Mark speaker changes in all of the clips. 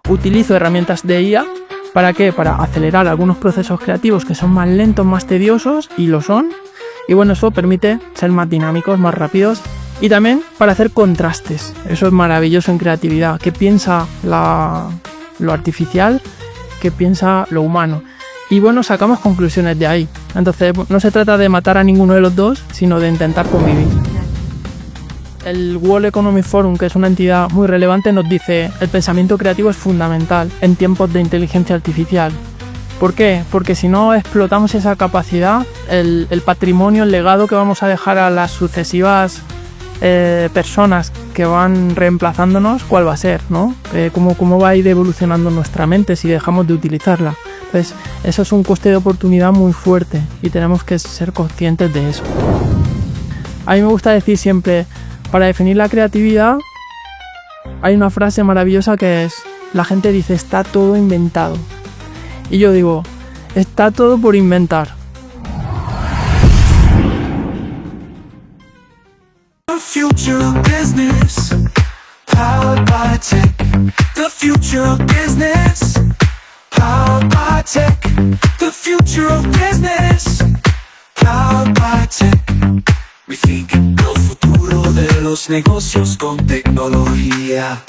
Speaker 1: utilizo herramientas de IA. ¿Para qué? Para acelerar algunos procesos creativos que son más lentos, más tediosos, y lo son. Y bueno, eso permite ser más dinámicos, más rápidos. Y también para hacer contrastes. Eso es maravilloso en creatividad. ¿Qué piensa lo artificial? ¿Qué piensa lo humano? Y bueno, sacamos conclusiones de ahí. Entonces, no se trata de matar a ninguno de los dos, sino de intentar convivir. El World Economic Forum, que es una entidad muy relevante, nos dice: el pensamiento creativo es fundamental en tiempos de inteligencia artificial. ¿Por qué? Porque si no explotamos esa capacidad, el patrimonio, el legado que vamos a dejar a las sucesivas personas que van reemplazándonos, ¿cuál va a ser, ¿no? ¿Cómo va a ir evolucionando nuestra mente si dejamos de utilizarla? Entonces, eso es un coste de oportunidad muy fuerte y tenemos que ser conscientes de eso. A mí me gusta decir siempre, para definir la creatividad, hay una frase maravillosa que es: la gente dice, está todo inventado. Y yo digo, está todo por inventar.
Speaker 2: The future of business, powered by tech. The future of business, powered by tech. The future of business, powered by tech. Rethinking el futuro de los negocios con tecnología.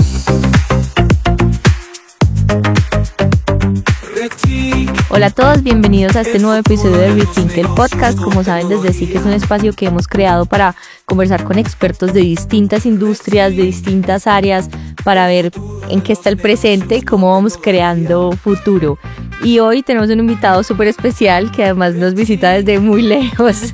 Speaker 3: Hola a todos, bienvenidos a este nuevo episodio de Rethink, el podcast. Como saben, desde SIC es un espacio que hemos creado para conversar con expertos de distintas industrias, de distintas áreas, para ver en qué está el presente y cómo vamos creando futuro. Y hoy tenemos un invitado súper especial que además nos visita desde muy lejos.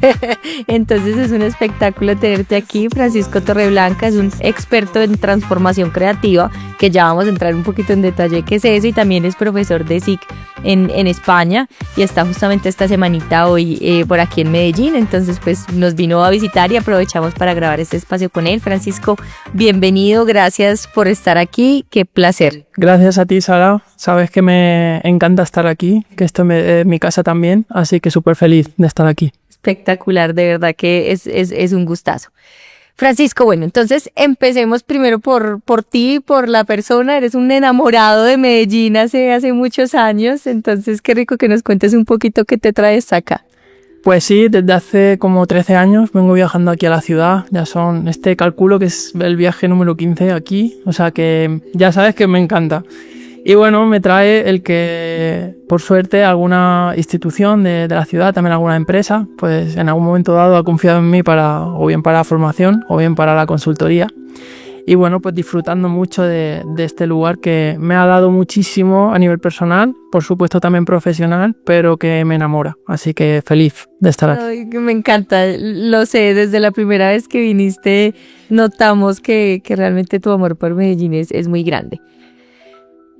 Speaker 3: Entonces es un espectáculo tenerte aquí. Francisco Torreblanca es un experto en transformación creativa, que ya vamos a entrar un poquito en detalle qué es eso, y también es profesor de SIC en España, y está justamente esta semanita hoy por aquí en Medellín. Entonces pues nos vino a visitar y aprovechamos para grabar este espacio con él. Francisco, bienvenido, gracias por estar aquí, qué placer.
Speaker 1: Gracias a ti, Sara. Sabes que me encanta estar aquí, que esto es mi casa también, así que súper feliz de estar aquí.
Speaker 3: Espectacular, de verdad que es un gustazo. Francisco, bueno, entonces empecemos primero por ti, por la persona. Eres un enamorado de Medellín hace muchos años, entonces qué rico que nos cuentes un poquito qué te traes acá.
Speaker 1: Pues sí, desde hace como 13 años vengo viajando aquí a la ciudad. Ya calculo que es el viaje número 15 aquí, o sea que ya sabes que me encanta. Y bueno, me trae el que, por suerte, alguna institución de la ciudad, también alguna empresa, pues en algún momento dado ha confiado en mí o bien para la formación o bien para la consultoría. Y bueno, pues disfrutando mucho de este lugar que me ha dado muchísimo a nivel personal, por supuesto también profesional, pero que me enamora. Así que feliz de estar aquí.
Speaker 3: Ay, me encanta, lo sé, desde la primera vez que viniste notamos que realmente tu amor por Medellín es muy grande.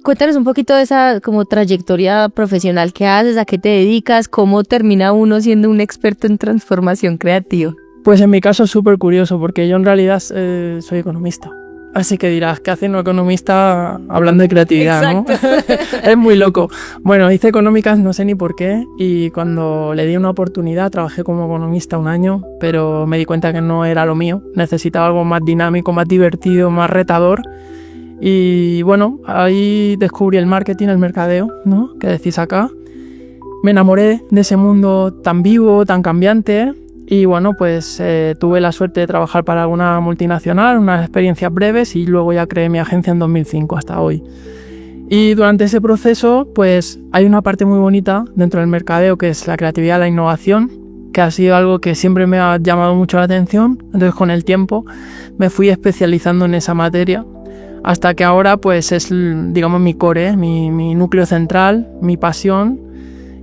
Speaker 3: Cuéntanos un poquito de esa como trayectoria profesional que haces, a qué te dedicas, cómo termina uno siendo un experto en transformación creativa.
Speaker 1: Pues en mi caso es súper curioso, porque yo en realidad soy economista. Así que dirás, ¿qué hace un economista hablando de creatividad?
Speaker 3: Exacto.
Speaker 1: ¿No? Es muy loco. Bueno, hice económicas, no sé ni por qué, y cuando le di una oportunidad trabajé como economista un año, pero me di cuenta que no era lo mío. Necesitaba algo más dinámico, más divertido, más retador. Y bueno, ahí descubrí el marketing, el mercadeo, ¿no? Que decís acá. Me enamoré de ese mundo tan vivo, tan cambiante. Y bueno, pues tuve la suerte de trabajar para alguna multinacional, unas experiencias breves, y luego ya creé mi agencia en 2005 hasta hoy. Y durante ese proceso, pues hay una parte muy bonita dentro del mercadeo, que es la creatividad, la innovación, que ha sido algo que siempre me ha llamado mucho la atención. Entonces con el tiempo me fui especializando en esa materia, hasta que ahora pues es, digamos, mi core, mi núcleo central, mi pasión,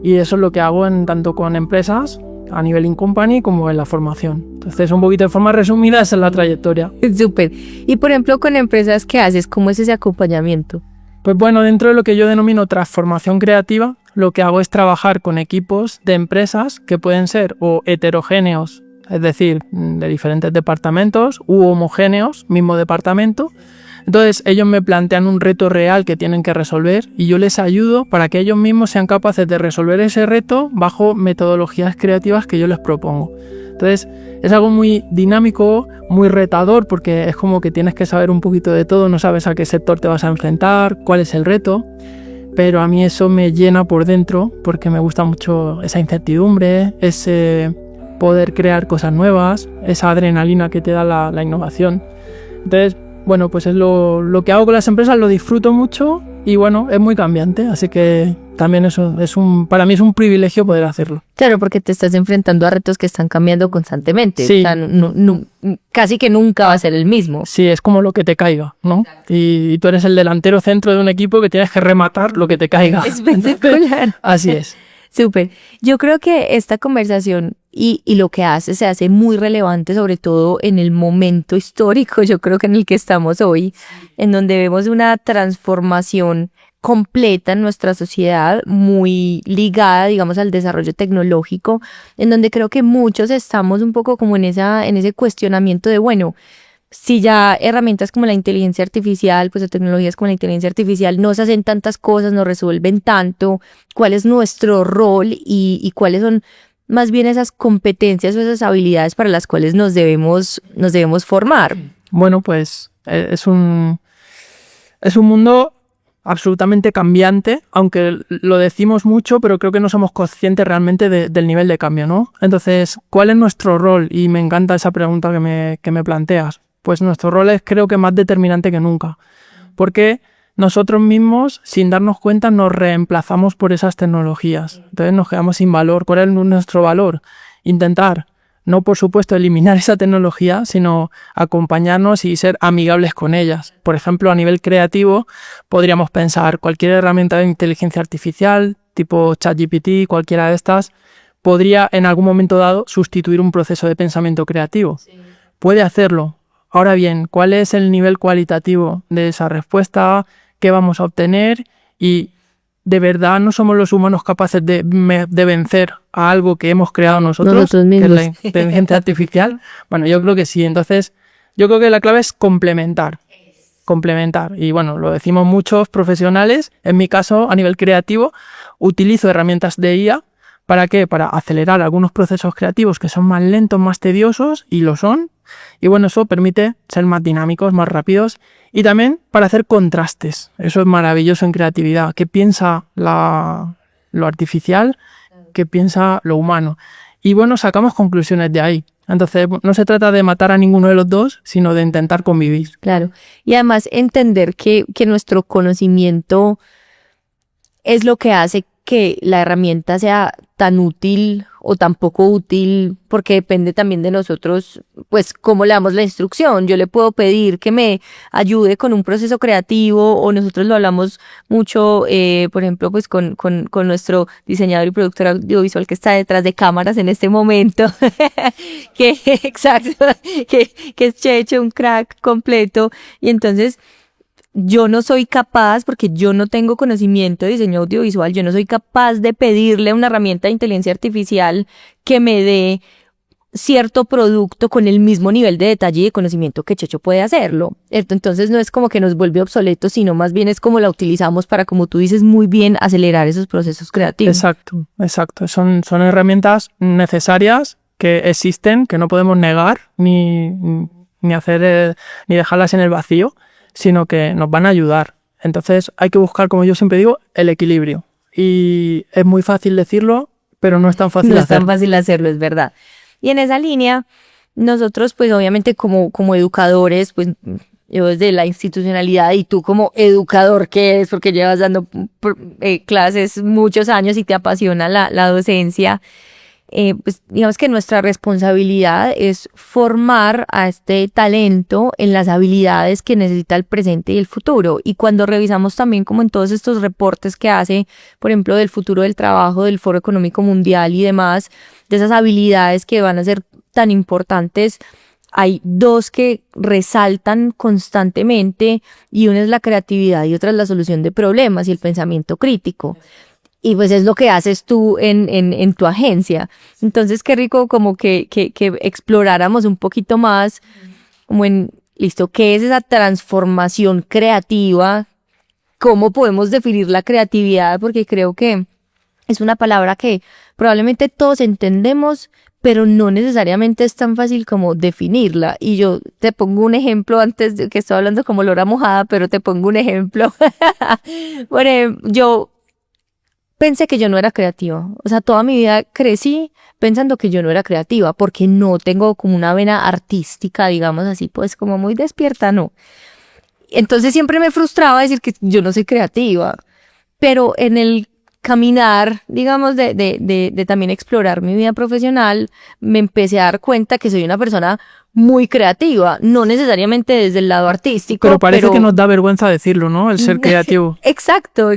Speaker 1: y eso es lo que hago tanto con empresas a nivel in-company como en la formación. Entonces, un poquito de forma resumida, esa es la trayectoria.
Speaker 3: Súper. Y por ejemplo, con empresas, ¿qué haces? ¿Cómo es ese acompañamiento?
Speaker 1: Pues bueno, dentro de lo que yo denomino transformación creativa, lo que hago es trabajar con equipos de empresas que pueden ser o heterogéneos, es decir, de diferentes departamentos, u homogéneos, mismo departamento, Entonces ellos me plantean un reto real que tienen que resolver y yo les ayudo para que ellos mismos sean capaces de resolver ese reto bajo metodologías creativas que yo les propongo. Entonces es algo muy dinámico, muy retador, porque es como que tienes que saber un poquito de todo, no sabes a qué sector te vas a enfrentar, cuál es el reto, pero a mí eso me llena por dentro porque me gusta mucho esa incertidumbre, ese poder crear cosas nuevas, esa adrenalina que te da la innovación. Entonces, bueno, pues es lo que hago con las empresas, lo disfruto mucho y bueno, es muy cambiante, así que también eso para mí es un privilegio poder hacerlo.
Speaker 3: Claro, porque te estás enfrentando a retos que están cambiando constantemente.
Speaker 1: Sí.
Speaker 3: O sea, casi que nunca va a ser el mismo.
Speaker 1: Sí, es como lo que te caiga, ¿no? Y tú eres el delantero centro de un equipo que tienes que rematar lo que te caiga.
Speaker 3: Espectacular.
Speaker 1: Así es.
Speaker 3: Súper. Yo creo que esta conversación y lo que hace se hace muy relevante, sobre todo en el momento histórico, yo creo que en el que estamos hoy, en donde vemos una transformación completa en nuestra sociedad, muy ligada, digamos, al desarrollo tecnológico, en donde creo que muchos estamos un poco como en ese cuestionamiento de, bueno, si ya herramientas como la inteligencia artificial, pues o tecnologías como la inteligencia artificial nos hacen tantas cosas, nos resuelven tanto, ¿cuál es nuestro rol y cuáles son más bien esas competencias o esas habilidades para las cuales nos debemos formar?
Speaker 1: Bueno, pues es un mundo absolutamente cambiante, aunque lo decimos mucho, pero creo que no somos conscientes realmente del nivel de cambio, ¿no? Entonces, ¿cuál es nuestro rol? Y me encanta esa pregunta que me planteas. Pues nuestro rol es, creo que, más determinante que nunca, porque nosotros mismos, sin darnos cuenta, nos reemplazamos por esas tecnologías. Entonces nos quedamos sin valor. ¿Cuál es nuestro valor? Intentar, no por supuesto eliminar esa tecnología, sino acompañarnos y ser amigables con ellas. Por ejemplo, a nivel creativo, podríamos pensar cualquier herramienta de inteligencia artificial, tipo ChatGPT, cualquiera de estas, podría en algún momento dado sustituir un proceso de pensamiento creativo. Sí. Puede hacerlo. Ahora bien, ¿cuál es el nivel cualitativo de esa respuesta? ¿Qué vamos a obtener? Y de verdad no somos los humanos capaces de vencer a algo que hemos creado nosotros
Speaker 3: mismos,
Speaker 1: que es la inteligencia artificial. Bueno, yo creo que sí. Entonces, yo creo que la clave es complementar. Y bueno, lo decimos muchos profesionales. En mi caso, a nivel creativo, utilizo herramientas de IA. ¿Para qué? Para acelerar algunos procesos creativos que son más lentos, más tediosos, y lo son. Y bueno, eso permite ser más dinámicos, más rápidos y también para hacer contrastes. Eso es maravilloso en creatividad. ¿Qué piensa lo artificial? ¿Qué piensa lo humano? Y bueno, sacamos conclusiones de ahí. Entonces, no se trata de matar a ninguno de los dos, sino de intentar convivir.
Speaker 3: Claro. Y además entender que nuestro conocimiento es lo que hace que la herramienta sea tan útil o tan poco útil, porque depende también de nosotros, pues cómo le damos la instrucción. Yo le puedo pedir que me ayude con un proceso creativo, o nosotros lo hablamos mucho, por ejemplo, pues con nuestro diseñador y productor audiovisual que está detrás de cámaras en este momento, exacto, que es Checho, un crack completo, y entonces yo no soy capaz, porque yo no tengo conocimiento de diseño audiovisual, yo no soy capaz de pedirle a una herramienta de inteligencia artificial que me dé cierto producto con el mismo nivel de detalle y de conocimiento que Checho puede hacerlo. Entonces no es como que nos vuelve obsoletos, sino más bien es como la utilizamos para, como tú dices muy bien, acelerar esos procesos creativos.
Speaker 1: Exacto. Son herramientas necesarias que existen, que no podemos negar ni hacer ni dejarlas en el vacío, sino que nos van a ayudar. Entonces hay que buscar, como yo siempre digo, el equilibrio. Y es muy fácil decirlo, pero no es tan fácil hacerlo.
Speaker 3: No es tan fácil hacerlo, es verdad. Y en esa línea, nosotros pues obviamente como educadores, pues yo desde la institucionalidad y tú como educador que eres, porque llevas dando clases muchos años y te apasiona la docencia, pues digamos que nuestra responsabilidad es formar a este talento en las habilidades que necesita el presente y el futuro. Y cuando revisamos también como en todos estos reportes que hace, por ejemplo, del futuro del trabajo, del Foro Económico Mundial y demás, de esas habilidades que van a ser tan importantes, hay dos que resaltan constantemente, y una es la creatividad y otra es la solución de problemas y el pensamiento crítico. Y pues es lo que haces tú en tu agencia. Entonces, qué rico como que exploráramos un poquito más como en listo, ¿qué es esa transformación creativa? ¿Cómo podemos definir la creatividad? Porque creo que es una palabra que probablemente todos entendemos, pero no necesariamente es tan fácil como definirla. Y yo te pongo un ejemplo antes de que estoy hablando como lora mojada, pero te pongo un ejemplo. Bueno, yo pensé que yo no era creativa. O sea, toda mi vida crecí pensando que yo no era creativa, porque no tengo como una vena artística, digamos así, pues como muy despierta, no. Entonces siempre me frustraba decir que yo no soy creativa. Pero en el caminar, digamos, de también explorar mi vida profesional, me empecé a dar cuenta que soy una persona muy creativa, no necesariamente desde el lado artístico.
Speaker 1: Pero parece que nos da vergüenza decirlo, ¿no? El ser creativo.
Speaker 3: Exacto.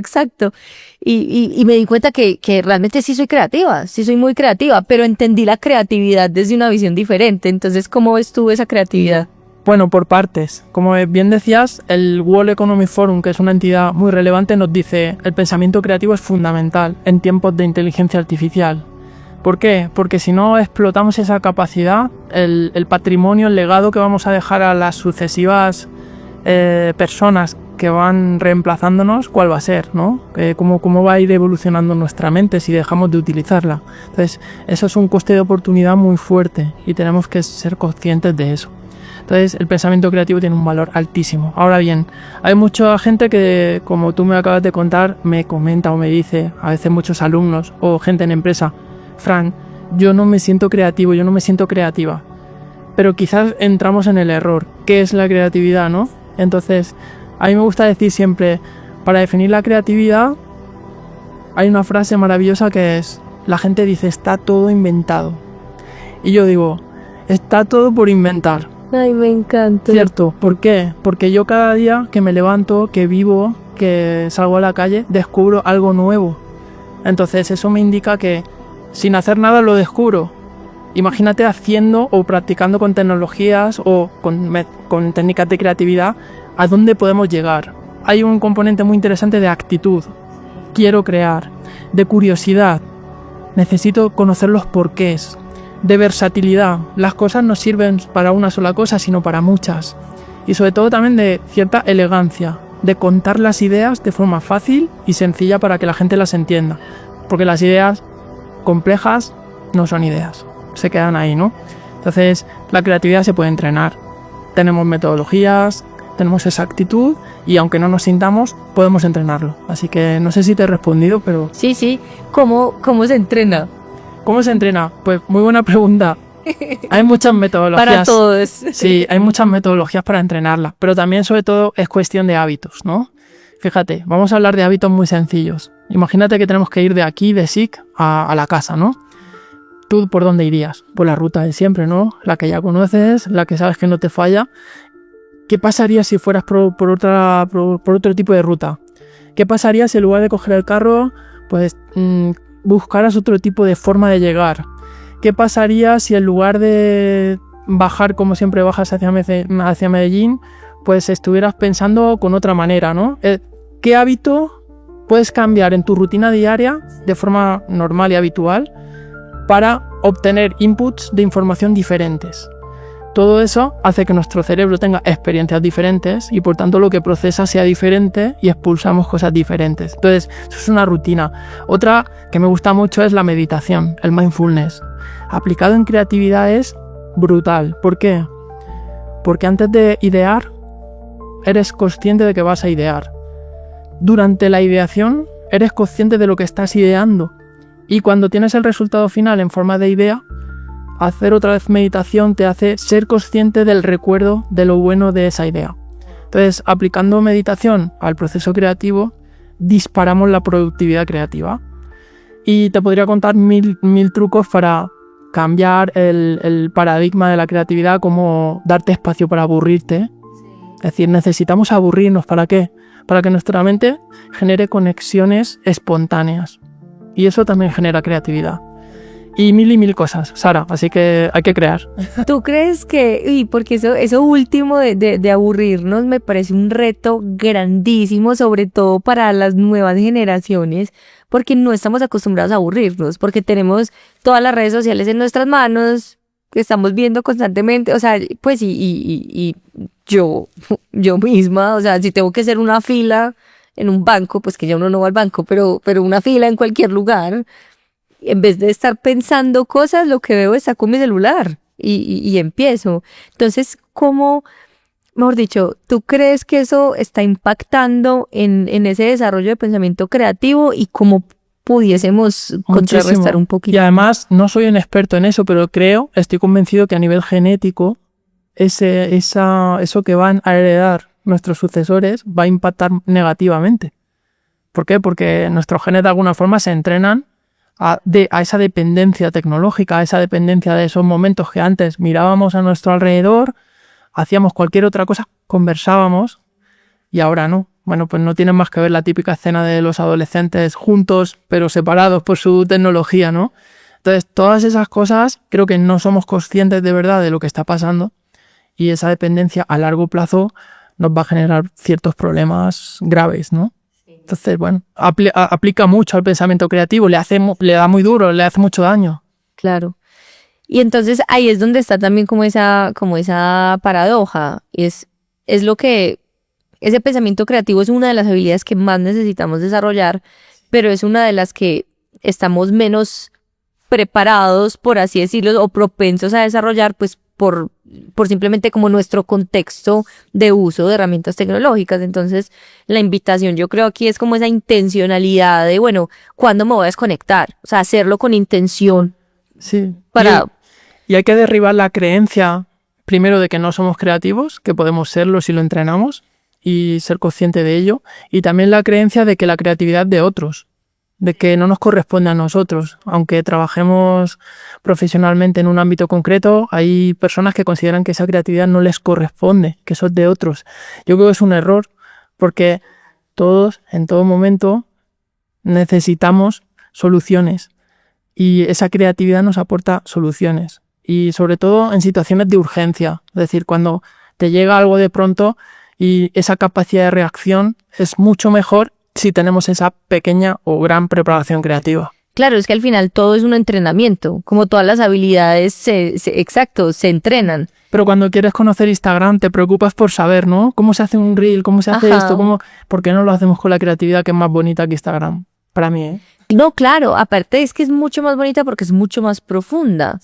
Speaker 3: Y me di cuenta que realmente sí soy creativa, sí soy muy creativa, pero entendí la creatividad desde una visión diferente. Entonces, ¿cómo ves tú esa creatividad?
Speaker 1: Bueno, por partes. Como bien decías, el World Economic Forum, que es una entidad muy relevante, nos dice el pensamiento creativo es fundamental en tiempos de inteligencia artificial. ¿Por qué? Porque si no explotamos esa capacidad, el patrimonio, el legado que vamos a dejar a las sucesivas personas que van reemplazándonos, ¿cuál va a ser, no? ¿Cómo va a ir evolucionando nuestra mente si dejamos de utilizarla? Entonces, eso es un coste de oportunidad muy fuerte y tenemos que ser conscientes de eso. Entonces, el pensamiento creativo tiene un valor altísimo. Ahora bien, hay mucha gente que, como tú me acabas de contar, me comenta o me dice, a veces muchos alumnos o gente en empresa, Fran, yo no me siento creativo, yo no me siento creativa. Pero quizás entramos en el error. ¿Qué es la creatividad, no? Entonces, a mí me gusta decir siempre, para definir la creatividad, hay una frase maravillosa que es, la gente dice, está todo inventado. Y yo digo, está todo por inventar.
Speaker 3: Ay, me encanta.
Speaker 1: ¿Cierto? ¿Por qué? Porque yo cada día que me levanto, que vivo, que salgo a la calle, descubro algo nuevo. Entonces eso me indica que sin hacer nada lo descubro. Imagínate haciendo o practicando con tecnologías o con técnicas de creatividad, ¿a dónde podemos llegar? Hay un componente muy interesante de actitud. Quiero crear. De curiosidad. Necesito conocer los porqués. De versatilidad. Las cosas no sirven para una sola cosa, sino para muchas. Y sobre todo también de cierta elegancia, de contar las ideas de forma fácil y sencilla para que la gente las entienda. Porque las ideas complejas no son ideas, se quedan ahí, ¿no? Entonces, la creatividad se puede entrenar. Tenemos metodologías, tenemos esa actitud y aunque no nos sintamos, podemos entrenarlo. Así que no sé si te he respondido, pero...
Speaker 3: Sí. ¿Cómo se entrena?
Speaker 1: ¿Cómo se entrena? Pues muy buena pregunta. Hay muchas metodologías.
Speaker 3: Para todos.
Speaker 1: Sí, hay muchas metodologías para entrenarla, pero también sobre todo es cuestión de hábitos, ¿no? Fíjate, vamos a hablar de hábitos muy sencillos. Imagínate que tenemos que ir de aquí, de SIC, a la casa, ¿no? ¿Tú por dónde irías? Por la ruta de siempre, ¿no? La que ya conoces, la que sabes que no te falla. ¿Qué pasaría si fueras por otro tipo de ruta? ¿Qué pasaría si en lugar de coger el carro, pues... buscaras otro tipo de forma de llegar? ¿Qué pasaría si en lugar de bajar como siempre bajas hacia Medellín, pues estuvieras pensando con otra manera, ¿no? ¿Qué hábito puedes cambiar en tu rutina diaria de forma normal y habitual para obtener inputs de información diferentes? Todo eso hace que nuestro cerebro tenga experiencias diferentes y por tanto lo que procesa sea diferente y expulsamos cosas diferentes. Entonces, eso es una rutina. Otra que me gusta mucho es la meditación, el mindfulness. Aplicado en creatividad es brutal. ¿Por qué? Porque antes de idear, eres consciente de que vas a idear. Durante la ideación, eres consciente de lo que estás ideando. Y cuando tienes el resultado final en forma de idea, hacer otra vez meditación te hace ser consciente del recuerdo de lo bueno de esa idea. Entonces, aplicando meditación al proceso creativo, disparamos la productividad creativa. Y te podría contar mil trucos para cambiar el paradigma de la creatividad, como darte espacio para aburrirte. Es decir, necesitamos aburrirnos. ¿Para qué? Para que nuestra mente genere conexiones espontáneas. Y eso también genera creatividad. Y mil cosas, Sara, así que hay que crear.
Speaker 3: ¿Tú crees que, porque eso último de aburrirnos me parece un reto grandísimo, sobre todo para las nuevas generaciones, porque no estamos acostumbrados a aburrirnos, porque tenemos todas las redes sociales en nuestras manos, que estamos viendo constantemente, o sea, pues y yo misma, o sea, si tengo que hacer una fila en un banco, pues que ya uno no va al banco, pero una fila en cualquier lugar, en vez de estar pensando cosas, lo que veo es saco mi celular y empiezo. Entonces, ¿cómo, mejor dicho, tú crees que eso está impactando en ese desarrollo de pensamiento creativo y cómo pudiésemos contrarrestar
Speaker 1: Muchísimo.
Speaker 3: un poquito?
Speaker 1: Y además, no soy un experto en eso, pero estoy convencido que a nivel genético, eso que van a heredar nuestros sucesores va a impactar negativamente. ¿Por qué? Porque nuestros genes de alguna forma se entrenan a esa dependencia tecnológica, a esa dependencia de esos momentos que antes mirábamos a nuestro alrededor, hacíamos cualquier otra cosa, conversábamos, y ahora no. Bueno, pues no tienen más que ver la típica escena de los adolescentes juntos, pero separados por su tecnología, ¿no? Entonces, todas esas cosas creo que no somos conscientes de verdad de lo que está pasando, y esa dependencia a largo plazo nos va a generar ciertos problemas graves, ¿no? Entonces, bueno, aplica mucho al pensamiento creativo, le da muy duro, le hace mucho daño.
Speaker 3: Claro. Y entonces ahí es donde está también como esa paradoja. Es lo que ese pensamiento creativo es una de las habilidades que más necesitamos desarrollar, pero es una de las que estamos menos preparados, por así decirlo, o propensos a desarrollar, pues por simplemente como nuestro contexto de uso de herramientas tecnológicas. Entonces, la invitación yo creo aquí es como esa intencionalidad de, bueno, ¿cuándo me voy a desconectar? O sea, hacerlo con intención.
Speaker 1: Sí.
Speaker 3: Para...
Speaker 1: Y hay que derribar la creencia, primero, de que no somos creativos, que podemos serlo si lo entrenamos, y ser consciente de ello. Y también la creencia de que la creatividad es de otros, de que no nos corresponde a nosotros. Aunque trabajemos profesionalmente en un ámbito concreto, hay personas que consideran que esa creatividad no les corresponde, que eso es de otros. Yo creo que es un error, porque todos, en todo momento, necesitamos soluciones. Y esa creatividad nos aporta soluciones. Y sobre todo en situaciones de urgencia. Es decir, cuando te llega algo de pronto y esa capacidad de reacción es mucho mejor si tenemos esa pequeña o gran preparación creativa.
Speaker 3: Claro, es que al final todo es un entrenamiento. Como todas las habilidades, se entrenan.
Speaker 1: Pero cuando quieres conocer Instagram te preocupas por saber, ¿no? ¿Cómo se hace un reel? ¿Cómo se hace esto? ¿Por qué no lo hacemos con la creatividad que es más bonita que Instagram? Para mí, ¿eh?
Speaker 3: No, claro, aparte es que es mucho más bonita porque es mucho más profunda,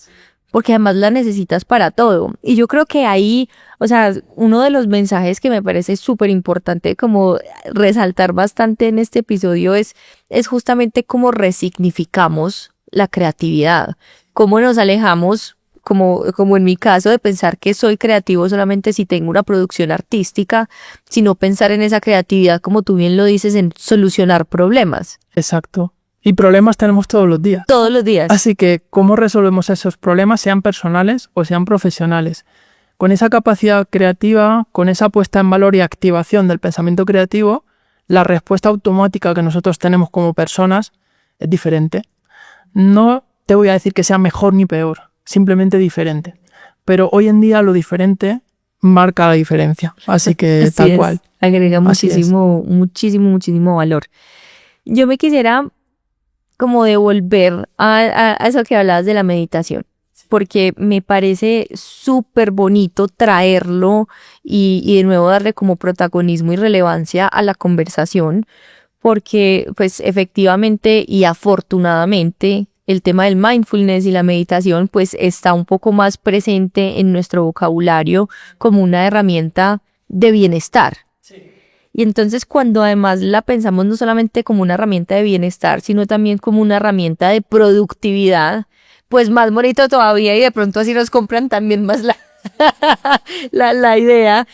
Speaker 3: porque además la necesitas para todo. Y yo creo que ahí, o sea, uno de los mensajes que me parece súper importante como resaltar bastante en este episodio es justamente cómo resignificamos la creatividad, cómo nos alejamos, como en mi caso, de pensar que soy creativo solamente si tengo una producción artística, sino pensar en esa creatividad, como tú bien lo dices, en solucionar problemas.
Speaker 1: Exacto. Y problemas tenemos todos los días.
Speaker 3: Todos los días.
Speaker 1: Así que, ¿cómo resolvemos esos problemas, sean personales o sean profesionales? Con esa capacidad creativa, con esa puesta en valor y activación del pensamiento creativo, la respuesta automática que nosotros tenemos como personas es diferente. No te voy a decir que sea mejor ni peor, simplemente diferente. Pero hoy en día lo diferente marca la diferencia. Así que
Speaker 3: Así
Speaker 1: tal
Speaker 3: es.
Speaker 1: cual.
Speaker 3: Agrega
Speaker 1: Así
Speaker 3: muchísimo valor. Yo me quisiera como devolver a eso que hablabas de la meditación, porque me parece súper bonito traerlo y de nuevo darle como protagonismo y relevancia a la conversación, porque pues efectivamente y afortunadamente el tema del mindfulness y la meditación pues está un poco más presente en nuestro vocabulario como una herramienta de bienestar. Y entonces cuando además la pensamos no solamente como una herramienta de bienestar, sino también como una herramienta de productividad, pues más bonito todavía, y de pronto así nos compran también más la idea.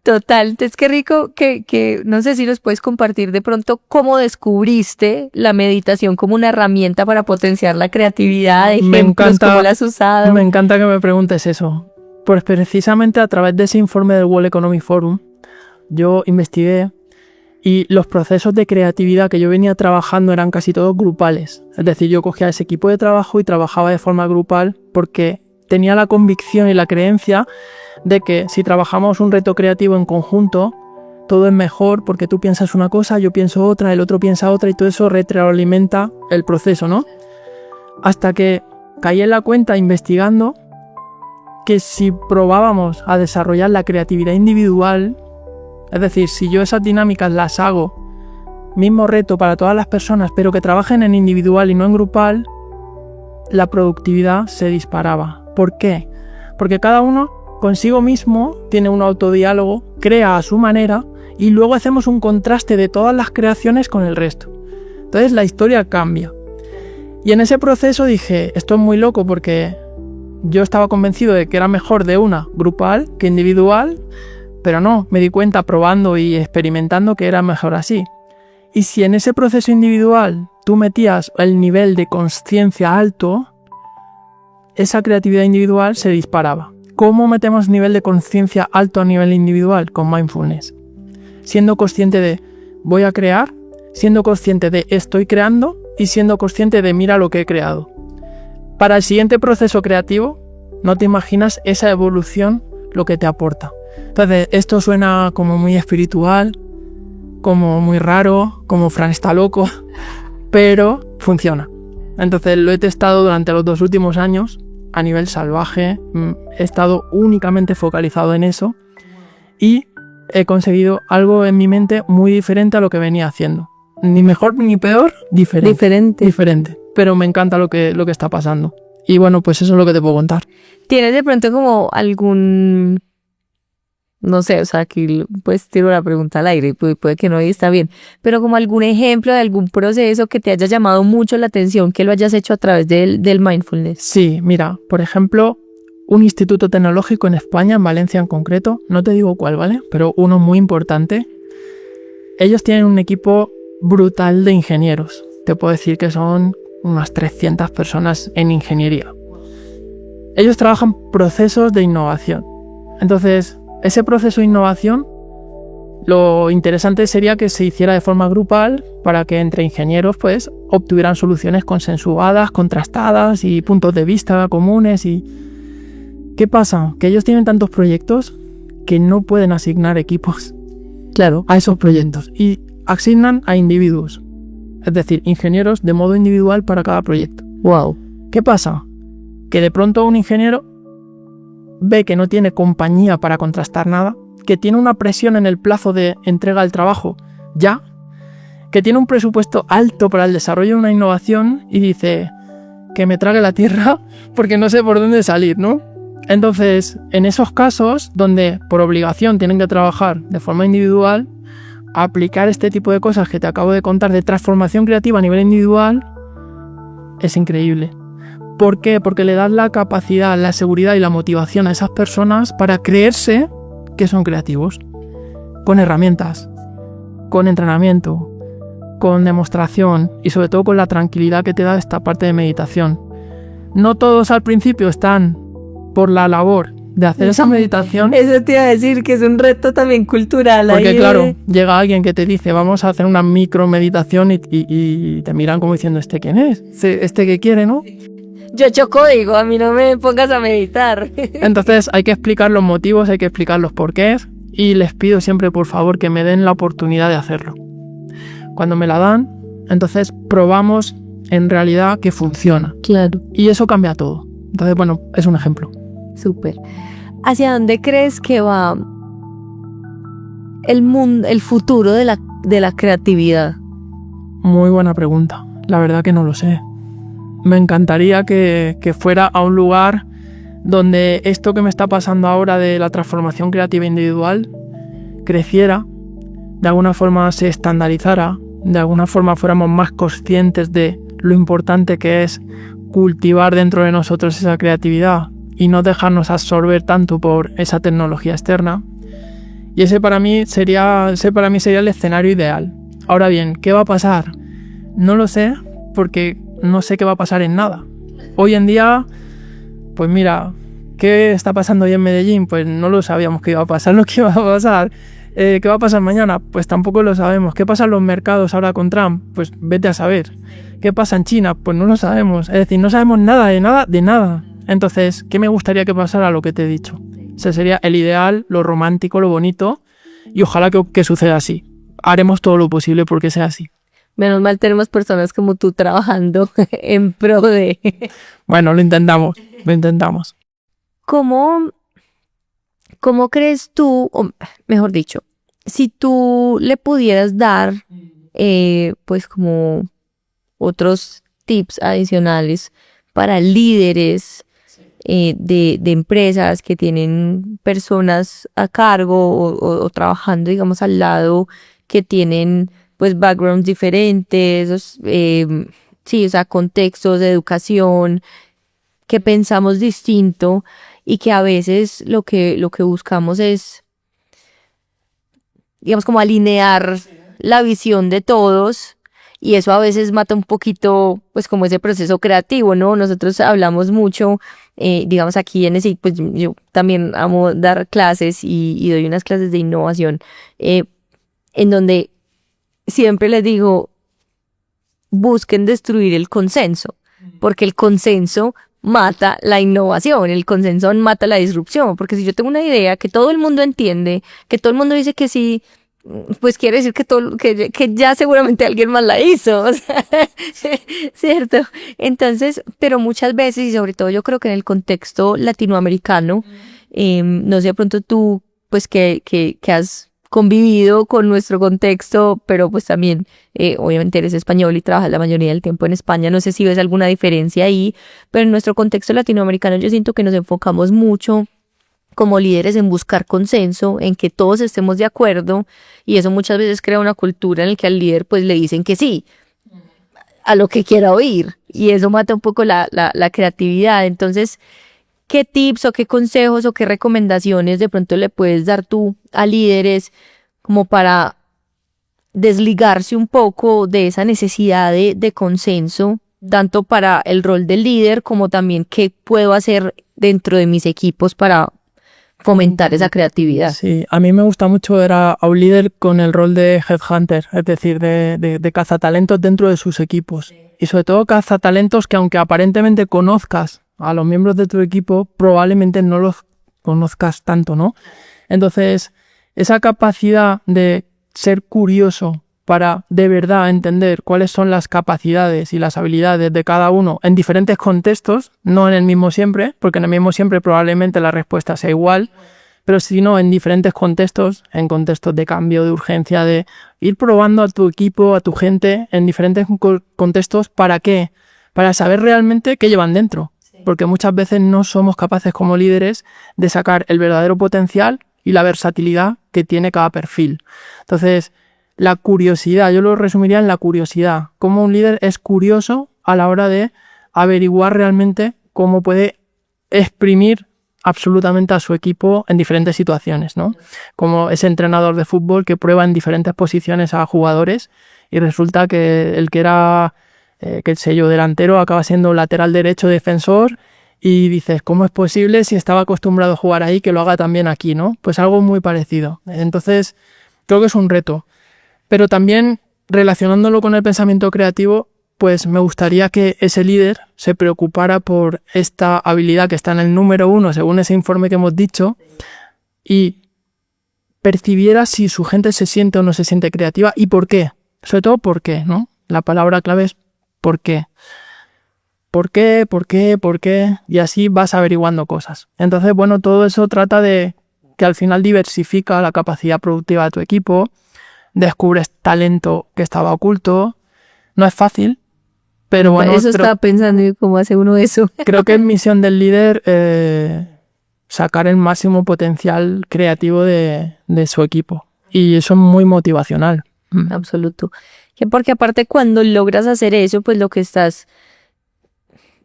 Speaker 3: Total, entonces qué rico que no sé si nos puedes compartir de pronto cómo descubriste la meditación como una herramienta para potenciar la creatividad, ejemplos, cómo la has usado.
Speaker 1: Me encanta que me preguntes eso. Pues precisamente a través de ese informe del World Economic Forum, yo investigué y los procesos de creatividad que yo venía trabajando eran casi todos grupales. Es decir, yo cogía ese equipo de trabajo y trabajaba de forma grupal porque tenía la convicción y la creencia de que si trabajamos un reto creativo en conjunto, todo es mejor porque tú piensas una cosa, yo pienso otra, el otro piensa otra y todo eso retroalimenta el proceso, ¿no? Hasta que caí en la cuenta investigando que si probábamos a desarrollar la creatividad individual, es decir, si yo esas dinámicas las hago, mismo reto para todas las personas, pero que trabajen en individual y no en grupal, la productividad se disparaba. ¿Por qué? Porque cada uno consigo mismo tiene un autodiálogo, crea a su manera y luego hacemos un contraste de todas las creaciones con el resto. Entonces la historia cambia. Y en ese proceso dije, esto es muy loco porque yo estaba convencido de que era mejor de una grupal que individual, pero no, me di cuenta probando y experimentando que era mejor así. Y si en ese proceso individual tú metías el nivel de consciencia alto, esa creatividad individual se disparaba. ¿Cómo metemos nivel de conciencia alto a nivel individual? Con mindfulness. Siendo consciente de voy a crear, siendo consciente de estoy creando y siendo consciente de mira lo que he creado. Para el siguiente proceso creativo, no te imaginas esa evolución lo que te aporta. Entonces, esto suena como muy espiritual, como muy raro, como Fran está loco, pero funciona. Entonces lo he testado durante los 2 últimos años a nivel salvaje, he estado únicamente focalizado en eso y he conseguido algo en mi mente muy diferente a lo que venía haciendo. Ni mejor ni peor, diferente. Pero me encanta lo que está pasando. Y bueno, pues eso es lo que te puedo contar.
Speaker 3: ¿Tienes de pronto como algún, no sé, o sea, aquí pues tiro la pregunta al aire, puede que no y está bien, pero como algún ejemplo de algún proceso que te haya llamado mucho la atención, que lo hayas hecho a través del mindfulness?
Speaker 1: Sí, mira, por ejemplo, un instituto tecnológico en España, en Valencia en concreto, no te digo cuál, ¿vale? Pero uno muy importante. Ellos tienen un equipo brutal de ingenieros. Te puedo decir que son unas 300 personas en ingeniería. Ellos trabajan procesos de innovación. Entonces, ese proceso de innovación, lo interesante sería que se hiciera de forma grupal para que entre ingenieros pues obtuvieran soluciones consensuadas, contrastadas y puntos de vista comunes. Y ¿qué pasa? Que ellos tienen tantos proyectos que no pueden asignar equipos, claro, a esos proyectos y asignan a individuos, es decir, ingenieros de modo individual para cada proyecto.
Speaker 3: Wow.
Speaker 1: ¿Qué pasa? Que de pronto un ingeniero ve que no tiene compañía para contrastar nada, que tiene una presión en el plazo de entrega del trabajo ya, que tiene un presupuesto alto para el desarrollo de una innovación y dice que me trague la tierra porque no sé por dónde salir, ¿no? Entonces, en esos casos donde por obligación tienen que trabajar de forma individual, aplicar este tipo de cosas que te acabo de contar de transformación creativa a nivel individual es increíble. ¿Por qué? Porque le das la capacidad, la seguridad y la motivación a esas personas para creerse que son creativos, con herramientas, con entrenamiento, con demostración y sobre todo con la tranquilidad que te da esta parte de meditación. No todos al principio están por la labor de hacer esa meditación.
Speaker 3: Eso te iba a decir, que es un reto también cultural.
Speaker 1: Porque
Speaker 3: ahí
Speaker 1: claro, llega alguien que te dice vamos a hacer una micro meditación y te miran como diciendo ¿este quién es? ¿Este que quiere, no?
Speaker 3: Yo echo código, a mí no me pongas a meditar.
Speaker 1: Entonces hay que explicar los motivos, hay que explicar los porqués y les pido siempre por favor que me den la oportunidad de hacerlo. Cuando me la dan, entonces probamos en realidad que funciona.
Speaker 3: Claro.
Speaker 1: Y eso cambia todo. Entonces, bueno, es un ejemplo.
Speaker 3: Súper. ¿Hacia dónde crees que va el mundo, el futuro de la creatividad?
Speaker 1: Muy buena pregunta. La verdad que no lo sé. Me encantaría que fuera a un lugar donde esto que me está pasando ahora de la transformación creativa individual creciera, de alguna forma se estandarizara, de alguna forma fuéramos más conscientes de lo importante que es cultivar dentro de nosotros esa creatividad y no dejarnos absorber tanto por esa tecnología externa. Y ese para mí sería el escenario ideal. Ahora bien, ¿qué va a pasar? No lo sé, porque no sé qué va a pasar en nada. Hoy en día, pues mira, ¿qué está pasando hoy en Medellín? Pues no lo sabíamos que iba a pasar, lo que iba a pasar. ¿Qué va a pasar mañana? Pues tampoco lo sabemos. ¿Qué pasa en los mercados ahora con Trump? Pues vete a saber. ¿Qué pasa en China? Pues no lo sabemos. Es decir, no sabemos nada de nada. Entonces, ¿qué me gustaría que pasara? Lo que te he dicho. Ese sería el ideal, lo romántico, lo bonito. Y ojalá que suceda así. Haremos todo lo posible porque sea así.
Speaker 3: Menos mal tenemos personas como tú trabajando en pro de...
Speaker 1: Bueno, lo intentamos.
Speaker 3: ¿cómo, cómo crees tú, o mejor dicho, si tú le pudieras dar, pues como otros tips adicionales para líderes de empresas que tienen personas a cargo o trabajando, digamos, al lado, que tienen pues backgrounds diferentes, sí, o sea, contextos de educación, que pensamos distinto y que a veces lo que buscamos es, digamos, como alinear la visión de todos, y eso a veces mata un poquito, pues, como ese proceso creativo, ¿no? Nosotros hablamos mucho, digamos, aquí en ESIC, pues yo también amo dar clases y doy unas clases de innovación, en donde siempre les digo, busquen destruir el consenso, porque el consenso mata la innovación, el consenso mata la disrupción, porque si yo tengo una idea que todo el mundo entiende, que todo el mundo dice que sí, pues quiere decir que que ya seguramente alguien más la hizo, o sea, ¿cierto? Entonces, pero muchas veces, y sobre todo yo creo que en el contexto latinoamericano, no sé, de pronto tú, pues que has convivido con nuestro contexto, pero pues también, obviamente eres español y trabajas la mayoría del tiempo en España, no sé si ves alguna diferencia ahí, pero en nuestro contexto latinoamericano yo siento que nos enfocamos mucho como líderes en buscar consenso, en que todos estemos de acuerdo, y eso muchas veces crea una cultura en la que al líder pues le dicen que sí a lo que quiera oír, y eso mata un poco la creatividad. Entonces, ¿qué tips o qué consejos o qué recomendaciones de pronto le puedes dar tú a líderes como para desligarse un poco de esa necesidad de consenso, tanto para el rol del líder como también qué puedo hacer dentro de mis equipos para fomentar esa creatividad?
Speaker 1: Sí, a mí me gusta mucho ver a un líder con el rol de headhunter, es decir, de cazatalentos dentro de sus equipos. Y sobre todo cazatalentos que, aunque aparentemente conozcas a los miembros de tu equipo, probablemente no los conozcas tanto, ¿no? Entonces, esa capacidad de ser curioso para de verdad entender cuáles son las capacidades y las habilidades de cada uno en diferentes contextos, no en el mismo siempre, porque en el mismo siempre probablemente la respuesta sea igual, pero sino en diferentes contextos, en contextos de cambio, de urgencia, de ir probando a tu equipo, a tu gente en diferentes contextos. ¿Para qué? Para saber realmente qué llevan dentro, porque muchas veces no somos capaces como líderes de sacar el verdadero potencial y la versatilidad que tiene cada perfil. Entonces, la curiosidad, yo lo resumiría en la curiosidad. Cómo un líder es curioso a la hora de averiguar realmente cómo puede exprimir absolutamente a su equipo en diferentes situaciones, ¿no? Como ese entrenador de fútbol que prueba en diferentes posiciones a jugadores y resulta que el que era, qué sé yo, delantero acaba siendo lateral derecho, defensor, y dices, ¿cómo es posible si estaba acostumbrado a jugar ahí que lo haga también aquí, ¿no? Pues algo muy parecido. Entonces, creo que es un reto. Pero también, relacionándolo con el pensamiento creativo, pues me gustaría que ese líder se preocupara por esta habilidad que está en el número 1, según ese informe que hemos dicho, y percibiera si su gente se siente o no se siente creativa y por qué. Sobre todo por qué, ¿no? La palabra clave es por qué. ¿Por qué? ¿Por qué? ¿Por qué? Y así vas averiguando cosas. Entonces, bueno, todo eso trata de que al final diversifica la capacidad productiva de tu equipo, descubres talento que estaba oculto. No es fácil, pero bueno.
Speaker 3: Eso estaba pensando yo, ¿cómo hace uno eso?
Speaker 1: Creo que es misión del líder sacar el máximo potencial creativo de su equipo. Y eso es muy motivacional.
Speaker 3: Absoluto. Porque aparte cuando logras hacer eso, pues lo que estás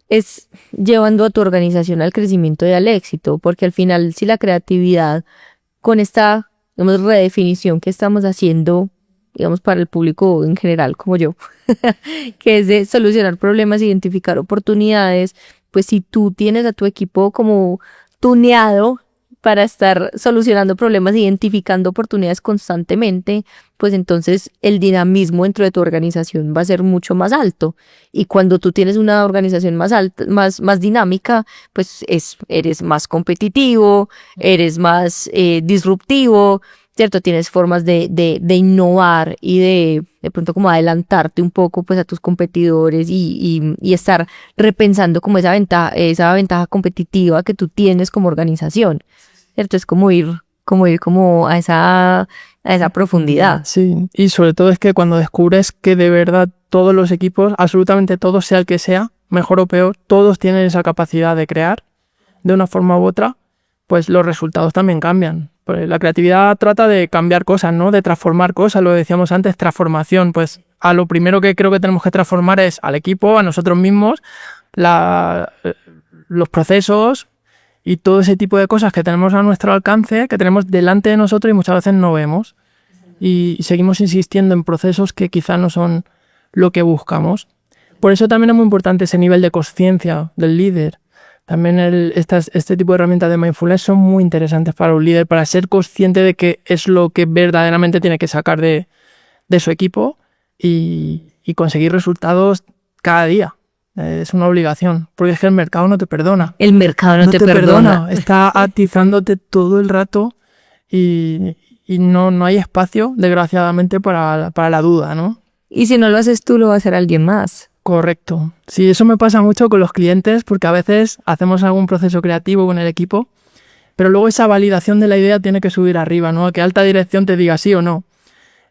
Speaker 3: es llevando a tu organización al crecimiento y al éxito, porque al final si la creatividad con esta, digamos, redefinición que estamos haciendo, digamos, para el público en general como yo, que es de solucionar problemas, identificar oportunidades, pues si tú tienes a tu equipo como tuneado para estar solucionando problemas, identificando oportunidades constantemente, pues entonces el dinamismo dentro de tu organización va a ser mucho más alto. Y cuando tú tienes una organización más alta, más dinámica, pues eres más competitivo, eres más disruptivo, ¿cierto? Tienes formas de innovar y de de pronto como adelantarte un poco pues a tus competidores y estar repensando como esa ventaja competitiva que tú tienes como organización, ¿cierto? Es como ir como a esa profundidad.
Speaker 1: Sí, y sobre todo es que cuando descubres que de verdad todos los equipos, absolutamente todos, sea el que sea, mejor o peor, todos tienen esa capacidad de crear de una forma u otra, pues los resultados también cambian. Pues la creatividad trata de cambiar cosas, ¿no? De transformar cosas, lo decíamos antes, transformación. Pues a lo primero que creo que tenemos que transformar es al equipo, a nosotros mismos, los procesos y todo ese tipo de cosas que tenemos a nuestro alcance, que tenemos delante de nosotros y muchas veces no vemos. Y seguimos insistiendo en procesos que quizás no son lo que buscamos. Por eso también es muy importante ese nivel de conciencia del líder. También este tipo de herramientas de mindfulness son muy interesantes para un líder, para ser consciente de qué es lo que verdaderamente tiene que sacar de su equipo y conseguir resultados cada día. Es una obligación, porque es que el mercado no te perdona.
Speaker 3: El mercado no te perdona.
Speaker 1: Está atizándote todo el rato y no hay espacio, desgraciadamente, para la duda, ¿no?
Speaker 3: Y si no lo haces tú, lo va a hacer alguien más.
Speaker 1: Correcto. Sí, eso me pasa mucho con los clientes, porque a veces hacemos algún proceso creativo con el equipo, pero luego esa validación de la idea tiene que subir arriba, ¿no? A que alta dirección te diga sí o no.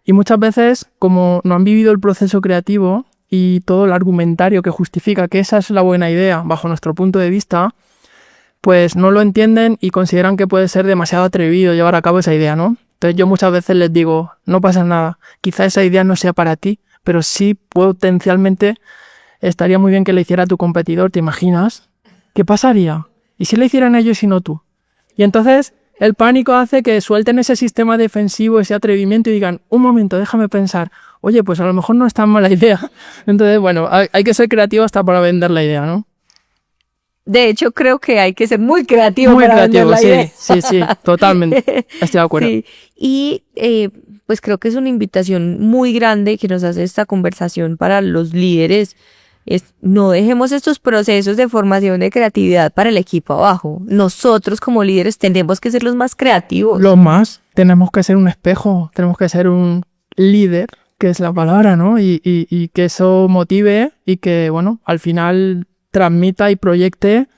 Speaker 1: Y muchas veces, como no han vivido el proceso creativo y todo el argumentario que justifica que esa es la buena idea bajo nuestro punto de vista, pues no lo entienden y consideran que puede ser demasiado atrevido llevar a cabo esa idea, ¿no? Entonces yo muchas veces les digo, no pasa nada, quizá esa idea no sea para ti, pero sí potencialmente estaría muy bien que le hiciera a tu competidor, ¿te imaginas? ¿Qué pasaría? ¿Y si le hicieran ellos y no tú? Y entonces el pánico hace que suelten ese sistema defensivo, ese atrevimiento y digan, un momento, déjame pensar, oye, pues a lo mejor no es tan mala idea. Entonces, bueno, hay que ser creativo hasta para vender la idea, ¿no?
Speaker 3: De hecho, creo que hay que ser muy creativo
Speaker 1: muy
Speaker 3: para
Speaker 1: creativo,
Speaker 3: vender la idea.
Speaker 1: Sí, totalmente. Estoy de acuerdo.
Speaker 3: Sí. Y pues creo que es una invitación muy grande que nos hace esta conversación para los líderes. No dejemos estos procesos de formación de creatividad para el equipo abajo. Nosotros como líderes tenemos que ser los más creativos.
Speaker 1: Lo más, tenemos que ser un espejo, tenemos que ser un líder, que es la palabra, ¿no? Y que eso motive y que, bueno, al final transmita y proyecte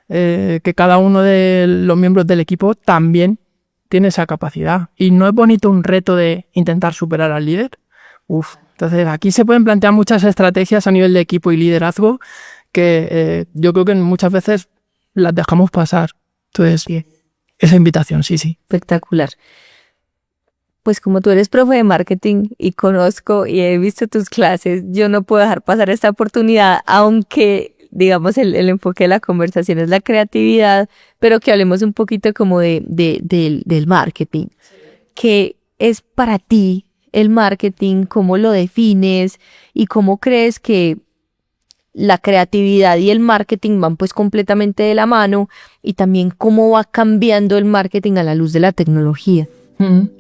Speaker 1: que cada uno de los miembros del equipo también tiene esa capacidad. Y no es bonito un reto de intentar superar al líder. Entonces aquí se pueden plantear muchas estrategias a nivel de equipo y liderazgo que yo creo que muchas veces las dejamos pasar. Entonces, esa invitación, sí.
Speaker 3: Espectacular. Pues como tú eres profe de marketing y conozco y he visto tus clases, yo no puedo dejar pasar esta oportunidad, aunque digamos el enfoque de la conversación es la creatividad, pero que hablemos un poquito como del marketing. ¿Qué es para ti el marketing? ¿Cómo lo defines? ¿Y cómo crees que la creatividad y el marketing van pues completamente de la mano? Y también cómo va cambiando el marketing a la luz de la tecnología.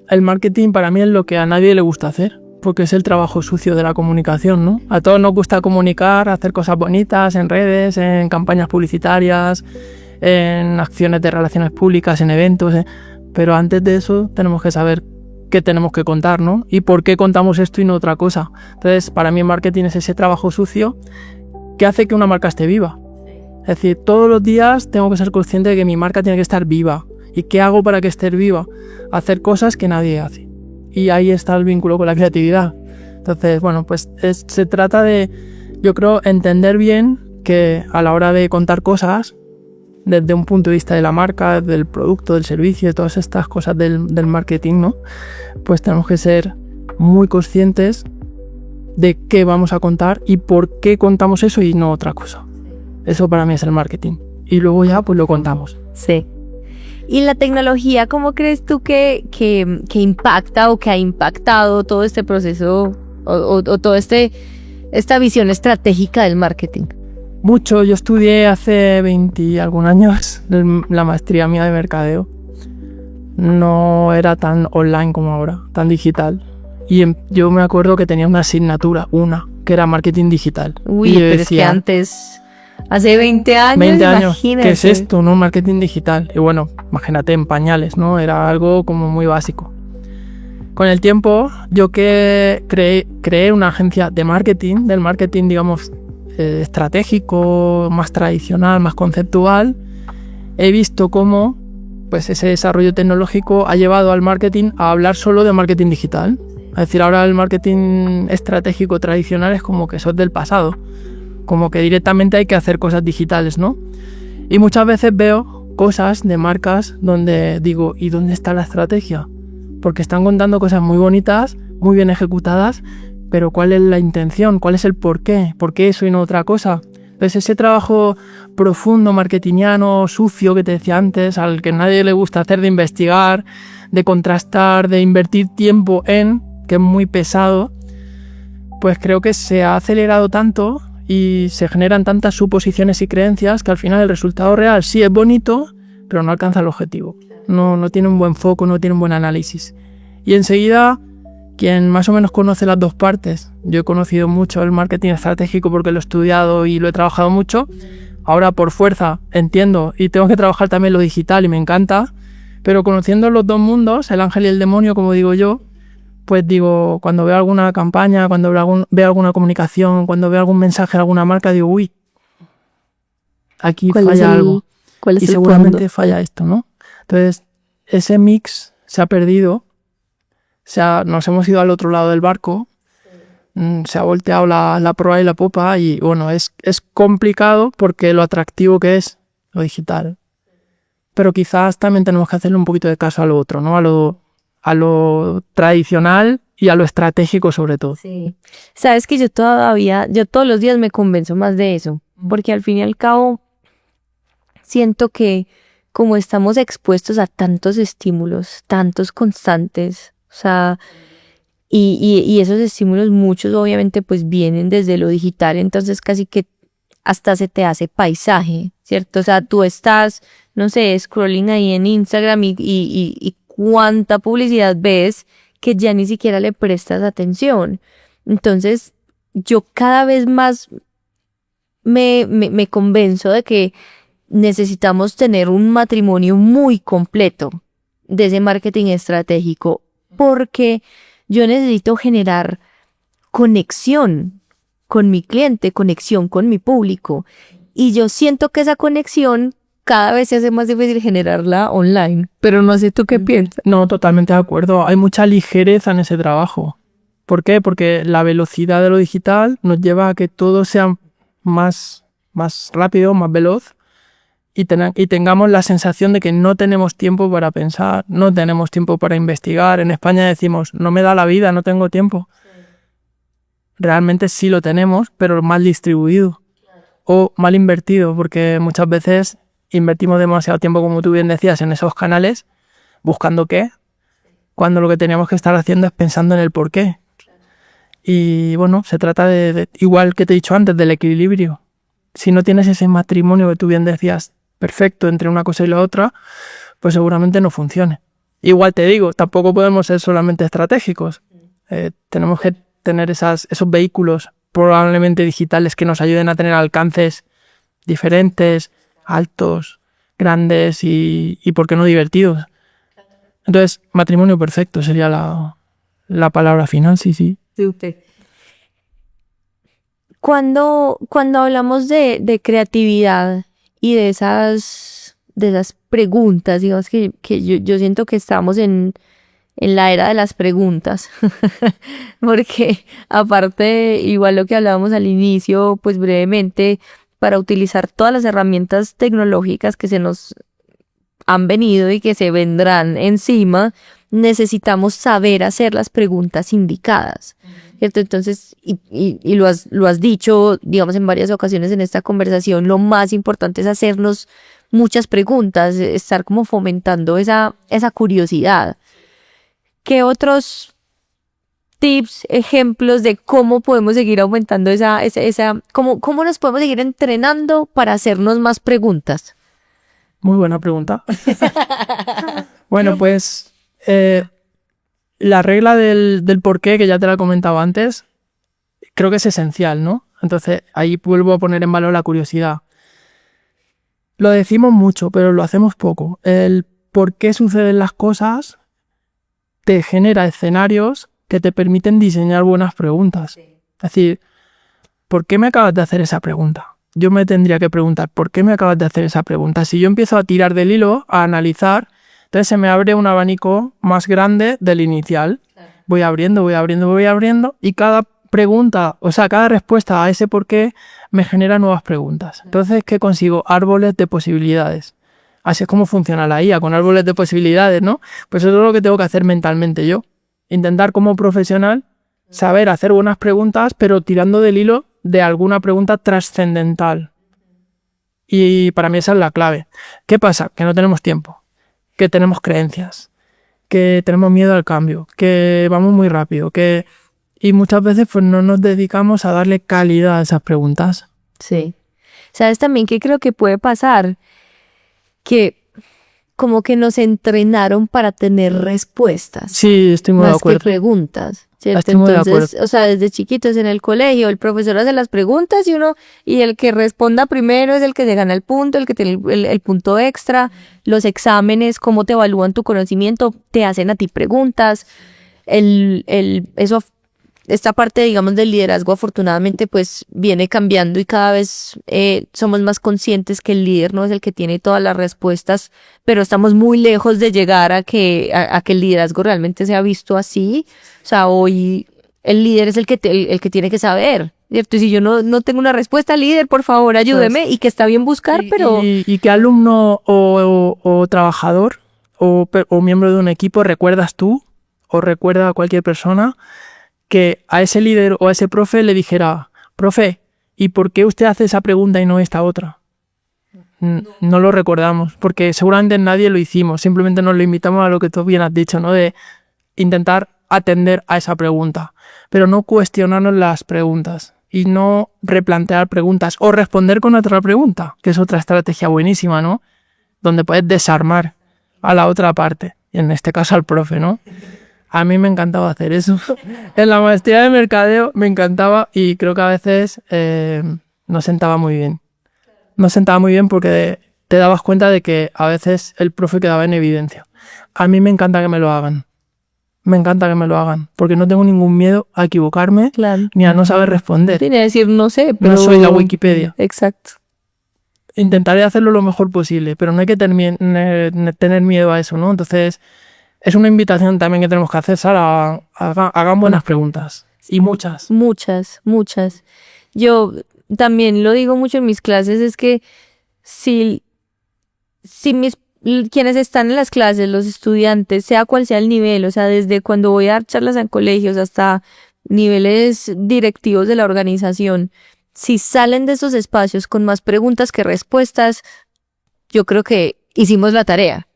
Speaker 1: El marketing para mí es lo que a nadie le gusta hacer, porque es el trabajo sucio de la comunicación, ¿no? A todos nos gusta comunicar, hacer cosas bonitas en redes, en campañas publicitarias, en acciones de relaciones públicas, en eventos, pero antes de eso tenemos que saber qué tenemos que contar, ¿no? Y por qué contamos esto y no otra cosa. Entonces, para mí el marketing es ese trabajo sucio que hace que una marca esté viva. Es decir, todos los días tengo que ser consciente de que mi marca tiene que estar viva. ¿Y qué hago para que esté viva? Hacer cosas que nadie hace. Y ahí está el vínculo con la creatividad. Entonces, bueno, pues se trata de, yo creo, entender bien que a la hora de contar cosas, desde un punto de vista de la marca, del producto, del servicio, de todas estas cosas del marketing, ¿no? Pues tenemos que ser muy conscientes de qué vamos a contar y por qué contamos eso y no otra cosa. Eso para mí es el marketing. Y luego ya, pues lo contamos.
Speaker 3: Sí. ¿Y la tecnología, cómo crees tú que impacta o que ha impactado todo este proceso o toda esta visión estratégica del marketing?
Speaker 1: Mucho. Yo estudié hace 20 y algún años la maestría mía de mercadeo. No era tan online como ahora, tan digital. Y yo me acuerdo que tenía una asignatura, que era marketing digital.
Speaker 3: Uy,
Speaker 1: y yo
Speaker 3: pero
Speaker 1: decía,
Speaker 3: es que antes, hace 20 años,
Speaker 1: 20 años,
Speaker 3: imagínate.
Speaker 1: ¿qué es esto, no? Marketing digital. Y bueno, imagínate, en pañales, ¿no? Era algo como muy básico. Con el tiempo, yo que creé una agencia de marketing, del marketing, digamos, estratégico, más tradicional, más conceptual, he visto cómo pues, ese desarrollo tecnológico ha llevado al marketing a hablar solo de marketing digital. Es decir, ahora el marketing estratégico tradicional es como que eso es del pasado, como que directamente hay que hacer cosas digitales, ¿no? Y muchas veces veo cosas de marcas donde digo, ¿y dónde está la estrategia? Porque están contando cosas muy bonitas, muy bien ejecutadas, pero ¿cuál es la intención? ¿Cuál es el porqué? ¿Por qué eso y no otra cosa? Entonces ese trabajo profundo, marketingiano, sucio que te decía antes, al que nadie le gusta hacer, de investigar, de contrastar, de invertir tiempo en, que es muy pesado, pues creo que se ha acelerado tanto y se generan tantas suposiciones y creencias que al final el resultado real sí es bonito, pero no alcanza el objetivo. No tiene un buen foco, no tiene un buen análisis. Y enseguida, quien más o menos conoce las dos partes, yo he conocido mucho el marketing estratégico porque lo he estudiado y lo he trabajado mucho, ahora por fuerza entiendo y tengo que trabajar también lo digital y me encanta, pero conociendo los dos mundos, el ángel y el demonio, como digo yo, pues digo, cuando veo alguna campaña, cuando veo alguna comunicación, cuando veo algún mensaje de alguna marca, digo, uy, aquí falla algo.
Speaker 3: ¿Cuál es
Speaker 1: Y
Speaker 3: el
Speaker 1: seguramente
Speaker 3: fondo?
Speaker 1: falla esto, ¿no? Entonces, ese mix se ha perdido, nos hemos ido al otro lado del barco, se ha volteado la proa y la popa y bueno, es complicado porque lo atractivo que es lo digital. Pero quizás también tenemos que hacerle un poquito de caso a lo otro, ¿no? A lo tradicional y a lo estratégico sobre todo.
Speaker 3: Sí. Sabes que yo todos los días me convenzo más de eso, porque al fin y al cabo siento que como estamos expuestos a tantos estímulos, tantos constantes, o sea, y esos estímulos muchos obviamente pues vienen desde lo digital, entonces casi que hasta se te hace paisaje, ¿cierto? O sea, tú estás, no sé, scrolling ahí en Instagram y cuánta publicidad ves que ya ni siquiera le prestas atención. Entonces, yo cada vez más me convenzo de que necesitamos tener un matrimonio muy completo de ese marketing estratégico, porque yo necesito generar conexión con mi cliente, conexión con mi público. Y yo siento que esa conexión cada vez se hace más difícil generarla online. Pero no sé tú qué piensas.
Speaker 1: No, totalmente de acuerdo. Hay mucha ligereza en ese trabajo. ¿Por qué? Porque la velocidad de lo digital nos lleva a que todo sea más rápido, más veloz y tengamos la sensación de que no tenemos tiempo para pensar, no tenemos tiempo para investigar. En España decimos, no me da la vida, no tengo tiempo. Realmente sí lo tenemos, pero mal distribuido o mal invertido, porque muchas veces invertimos demasiado tiempo, como tú bien decías, en esos canales, buscando qué, cuando lo que teníamos que estar haciendo es pensando en el por qué. Y bueno, se trata de igual que te he dicho antes, del equilibrio. Si no tienes ese matrimonio que tú bien decías, perfecto entre una cosa y la otra, pues seguramente no funcione. Igual te digo, tampoco podemos ser solamente estratégicos. Tenemos que tener esos vehículos probablemente digitales que nos ayuden a tener alcances diferentes, altos, grandes y ¿por qué no divertidos? Entonces, matrimonio perfecto sería la palabra final, sí.
Speaker 3: Cuando hablamos de creatividad y de esas preguntas, digamos que yo siento que estamos en la era de las preguntas, porque aparte, igual lo que hablábamos al inicio, pues brevemente, para utilizar todas las herramientas tecnológicas que se nos han venido y que se vendrán encima, necesitamos saber hacer las preguntas indicadas, ¿cierto? Entonces, y lo has dicho, digamos, en varias ocasiones en esta conversación, lo más importante es hacernos muchas preguntas, estar como fomentando esa curiosidad. ¿Qué otros tips, ejemplos de cómo podemos seguir aumentando cómo nos podemos seguir entrenando para hacernos más preguntas?
Speaker 1: Muy buena pregunta. Bueno, pues la regla del por qué, que ya te la he comentado antes, creo que es esencial, ¿no? Entonces ahí vuelvo a poner en valor la curiosidad. Lo decimos mucho, pero lo hacemos poco. El por qué suceden las cosas te genera escenarios que te permiten diseñar buenas preguntas. Es decir, ¿por qué me acabas de hacer esa pregunta? Yo me tendría que preguntar, ¿por qué me acabas de hacer esa pregunta? Si yo empiezo a tirar del hilo, a analizar, entonces se me abre un abanico más grande del inicial. Voy abriendo, y cada pregunta, o sea, cada respuesta a ese por qué me genera nuevas preguntas. Entonces, ¿qué consigo? Árboles de posibilidades. Así es como funciona la IA, con árboles de posibilidades, ¿no? Pues eso es lo que tengo que hacer mentalmente yo. Intentar como profesional saber hacer buenas preguntas, pero tirando del hilo de alguna pregunta trascendental. Y para mí esa es la clave. ¿Qué pasa? Que no tenemos tiempo, que tenemos creencias, que tenemos miedo al cambio, que vamos muy rápido, y muchas veces pues no nos dedicamos a darle calidad a esas preguntas.
Speaker 3: Sí. ¿Sabes también qué creo que puede pasar? Que como que nos entrenaron para tener respuestas.
Speaker 1: Sí, estoy muy de
Speaker 3: más
Speaker 1: acuerdo.
Speaker 3: que preguntas, ¿cierto?
Speaker 1: Estoy muy de
Speaker 3: Entonces,
Speaker 1: acuerdo.
Speaker 3: o sea, desde chiquitos en el colegio, el profesor hace las preguntas y el que responda primero es el que se gana el punto, el que tiene el punto extra. Los exámenes, cómo te evalúan tu conocimiento, te hacen a ti preguntas. Esta parte, digamos, del liderazgo, afortunadamente, pues viene cambiando y cada vez somos más conscientes que el líder no es el que tiene todas las respuestas, pero estamos muy lejos de llegar a que el liderazgo realmente sea visto así. O sea, hoy el líder es el que tiene que saber, ¿cierto? Y si yo no tengo una respuesta, líder, por favor, ayúdeme, y que está bien buscar, pero...
Speaker 1: ¿Y qué alumno o trabajador o miembro de un equipo recuerdas tú o recuerda a cualquier persona que a ese líder o a ese profe le dijera, profe, ¿y por qué usted hace esa pregunta y no esta otra? No lo recordamos, porque seguramente nadie lo hicimos, simplemente nos limitamos a lo que tú bien has dicho, ¿no? De intentar atender a esa pregunta, pero no cuestionarnos las preguntas y no replantear preguntas o responder con otra pregunta, que es otra estrategia buenísima, ¿no? Donde puedes desarmar a la otra parte, y en este caso al profe, ¿no? A mí me encantaba hacer eso. En la maestría de mercadeo me encantaba y creo que a veces no sentaba muy bien. No sentaba muy bien porque te dabas cuenta de que a veces el profe quedaba en evidencia. A mí me encanta que me lo hagan. Me encanta que me lo hagan porque no tengo ningún miedo a equivocarme
Speaker 3: Claro.
Speaker 1: ni a no saber responder.
Speaker 3: Tiene que decir, no sé, pero...
Speaker 1: No soy la Wikipedia.
Speaker 3: Exacto.
Speaker 1: Intentaré hacerlo lo mejor posible, pero no hay que tener miedo a eso, ¿no? Entonces... Es una invitación también que tenemos que hacer, Sara, hagan buenas preguntas. Y muchas.
Speaker 3: Muchas. Yo también lo digo mucho en mis clases, es que si quienes están en las clases, los estudiantes, sea cual sea el nivel, o sea, desde cuando voy a dar charlas en colegios hasta niveles directivos de la organización, si salen de esos espacios con más preguntas que respuestas, yo creo que hicimos la tarea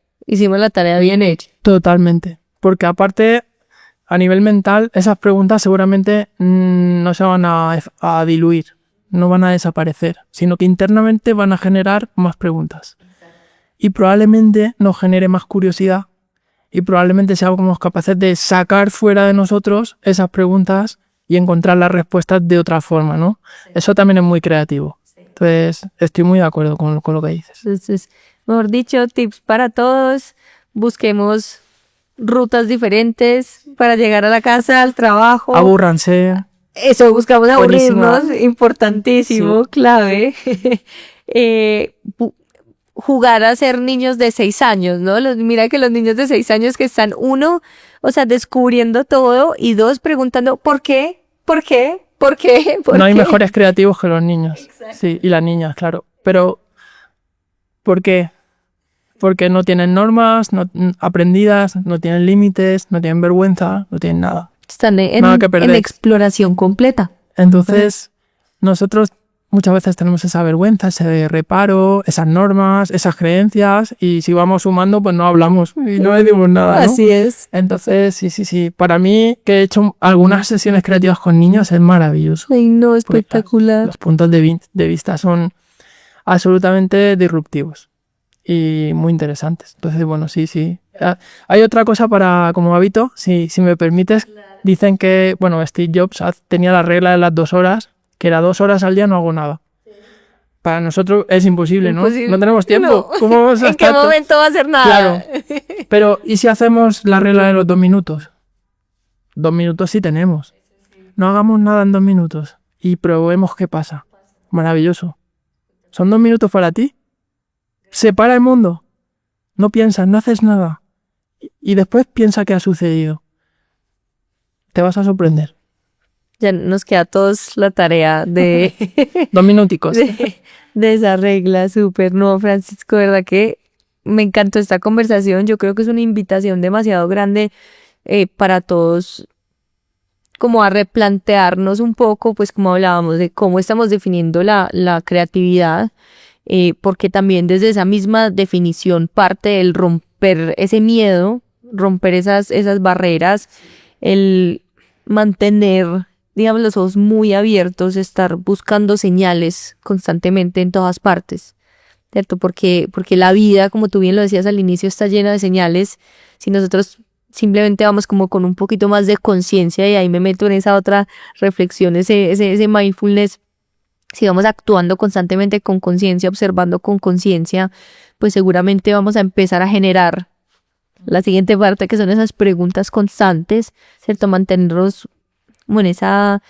Speaker 3: bien hecha.
Speaker 1: Totalmente. Porque a nivel mental, esas preguntas seguramente no se van a diluir, no van a desaparecer, sino que internamente van a generar más preguntas. Y probablemente nos genere más curiosidad y probablemente seamos capaces de sacar fuera de nosotros esas preguntas y encontrar las respuestas de otra forma, ¿no? Sí. Eso también es muy creativo. Sí. Entonces, estoy muy de acuerdo con lo que dices.
Speaker 3: Entonces, mejor dicho, tips para todos. Busquemos rutas diferentes para llegar a la casa, al trabajo.
Speaker 1: Abúrranse.
Speaker 3: Eso, buscamos aburrirnos, importantísimo, sí. Clave. Jugar a ser niños de 6 años, ¿no? Mira que los niños de 6 años que están, 1, o sea, descubriendo todo, y 2, preguntando ¿por qué? ¿Por qué? ¿Por qué? ¿Por
Speaker 1: no
Speaker 3: qué?
Speaker 1: Hay mejores creativos que los niños. Exacto. Sí, y las niñas, claro. Pero, ¿por qué? Porque no tienen normas aprendidas, no tienen límites, no tienen vergüenza, no tienen nada.
Speaker 3: Están en exploración completa.
Speaker 1: Entonces, nosotros muchas veces tenemos esa vergüenza, ese reparo, esas normas, esas creencias, y si vamos sumando, pues no hablamos y no decimos nada, ¿no?
Speaker 3: Así es.
Speaker 1: Entonces, sí. Para mí, que he hecho algunas sesiones creativas con niños, es maravilloso.
Speaker 3: Ay, no, espectacular.
Speaker 1: Los puntos de vista son absolutamente disruptivos y muy interesantes. Entonces, bueno, sí. Hay otra cosa como hábito, si me permites. Dicen que, bueno, Steve Jobs tenía la regla de las 2 horas, que era 2 horas al día no hago nada. Para nosotros es imposible, ¿no?
Speaker 3: Imposible.
Speaker 1: No tenemos tiempo.
Speaker 3: No.
Speaker 1: ¿Cómo vamos a
Speaker 3: ¿En qué
Speaker 1: estar
Speaker 3: momento va a hacer nada?
Speaker 1: Claro. Pero, ¿y si hacemos la regla de los 2 minutos? 2 minutos sí tenemos. No hagamos nada en 2 minutos y probemos qué pasa. Maravilloso. ¿Son 2 minutos para ti? Separa el mundo. No piensas, no haces nada. Y después piensa qué ha sucedido. Te vas a sorprender.
Speaker 3: Ya nos queda a todos la tarea
Speaker 1: 2 minuticos.
Speaker 3: de esa regla, súper. No, Francisco, de verdad que me encantó esta conversación. Yo creo que es una invitación demasiado grande para todos, como a replantearnos un poco, pues como hablábamos, de cómo estamos definiendo la creatividad, porque también desde esa misma definición parte el romper ese miedo, romper esas barreras, el mantener, digamos, los ojos muy abiertos, estar buscando señales constantemente en todas partes, ¿cierto? Porque la vida, como tú bien lo decías al inicio, está llena de señales. Si nosotros simplemente vamos como con un poquito más de conciencia, y ahí me meto en esa otra reflexión, ese mindfulness, si vamos actuando constantemente con conciencia, observando con conciencia, pues seguramente vamos a empezar a generar la siguiente parte, que son esas preguntas constantes, ¿cierto? Mantenernos como en esa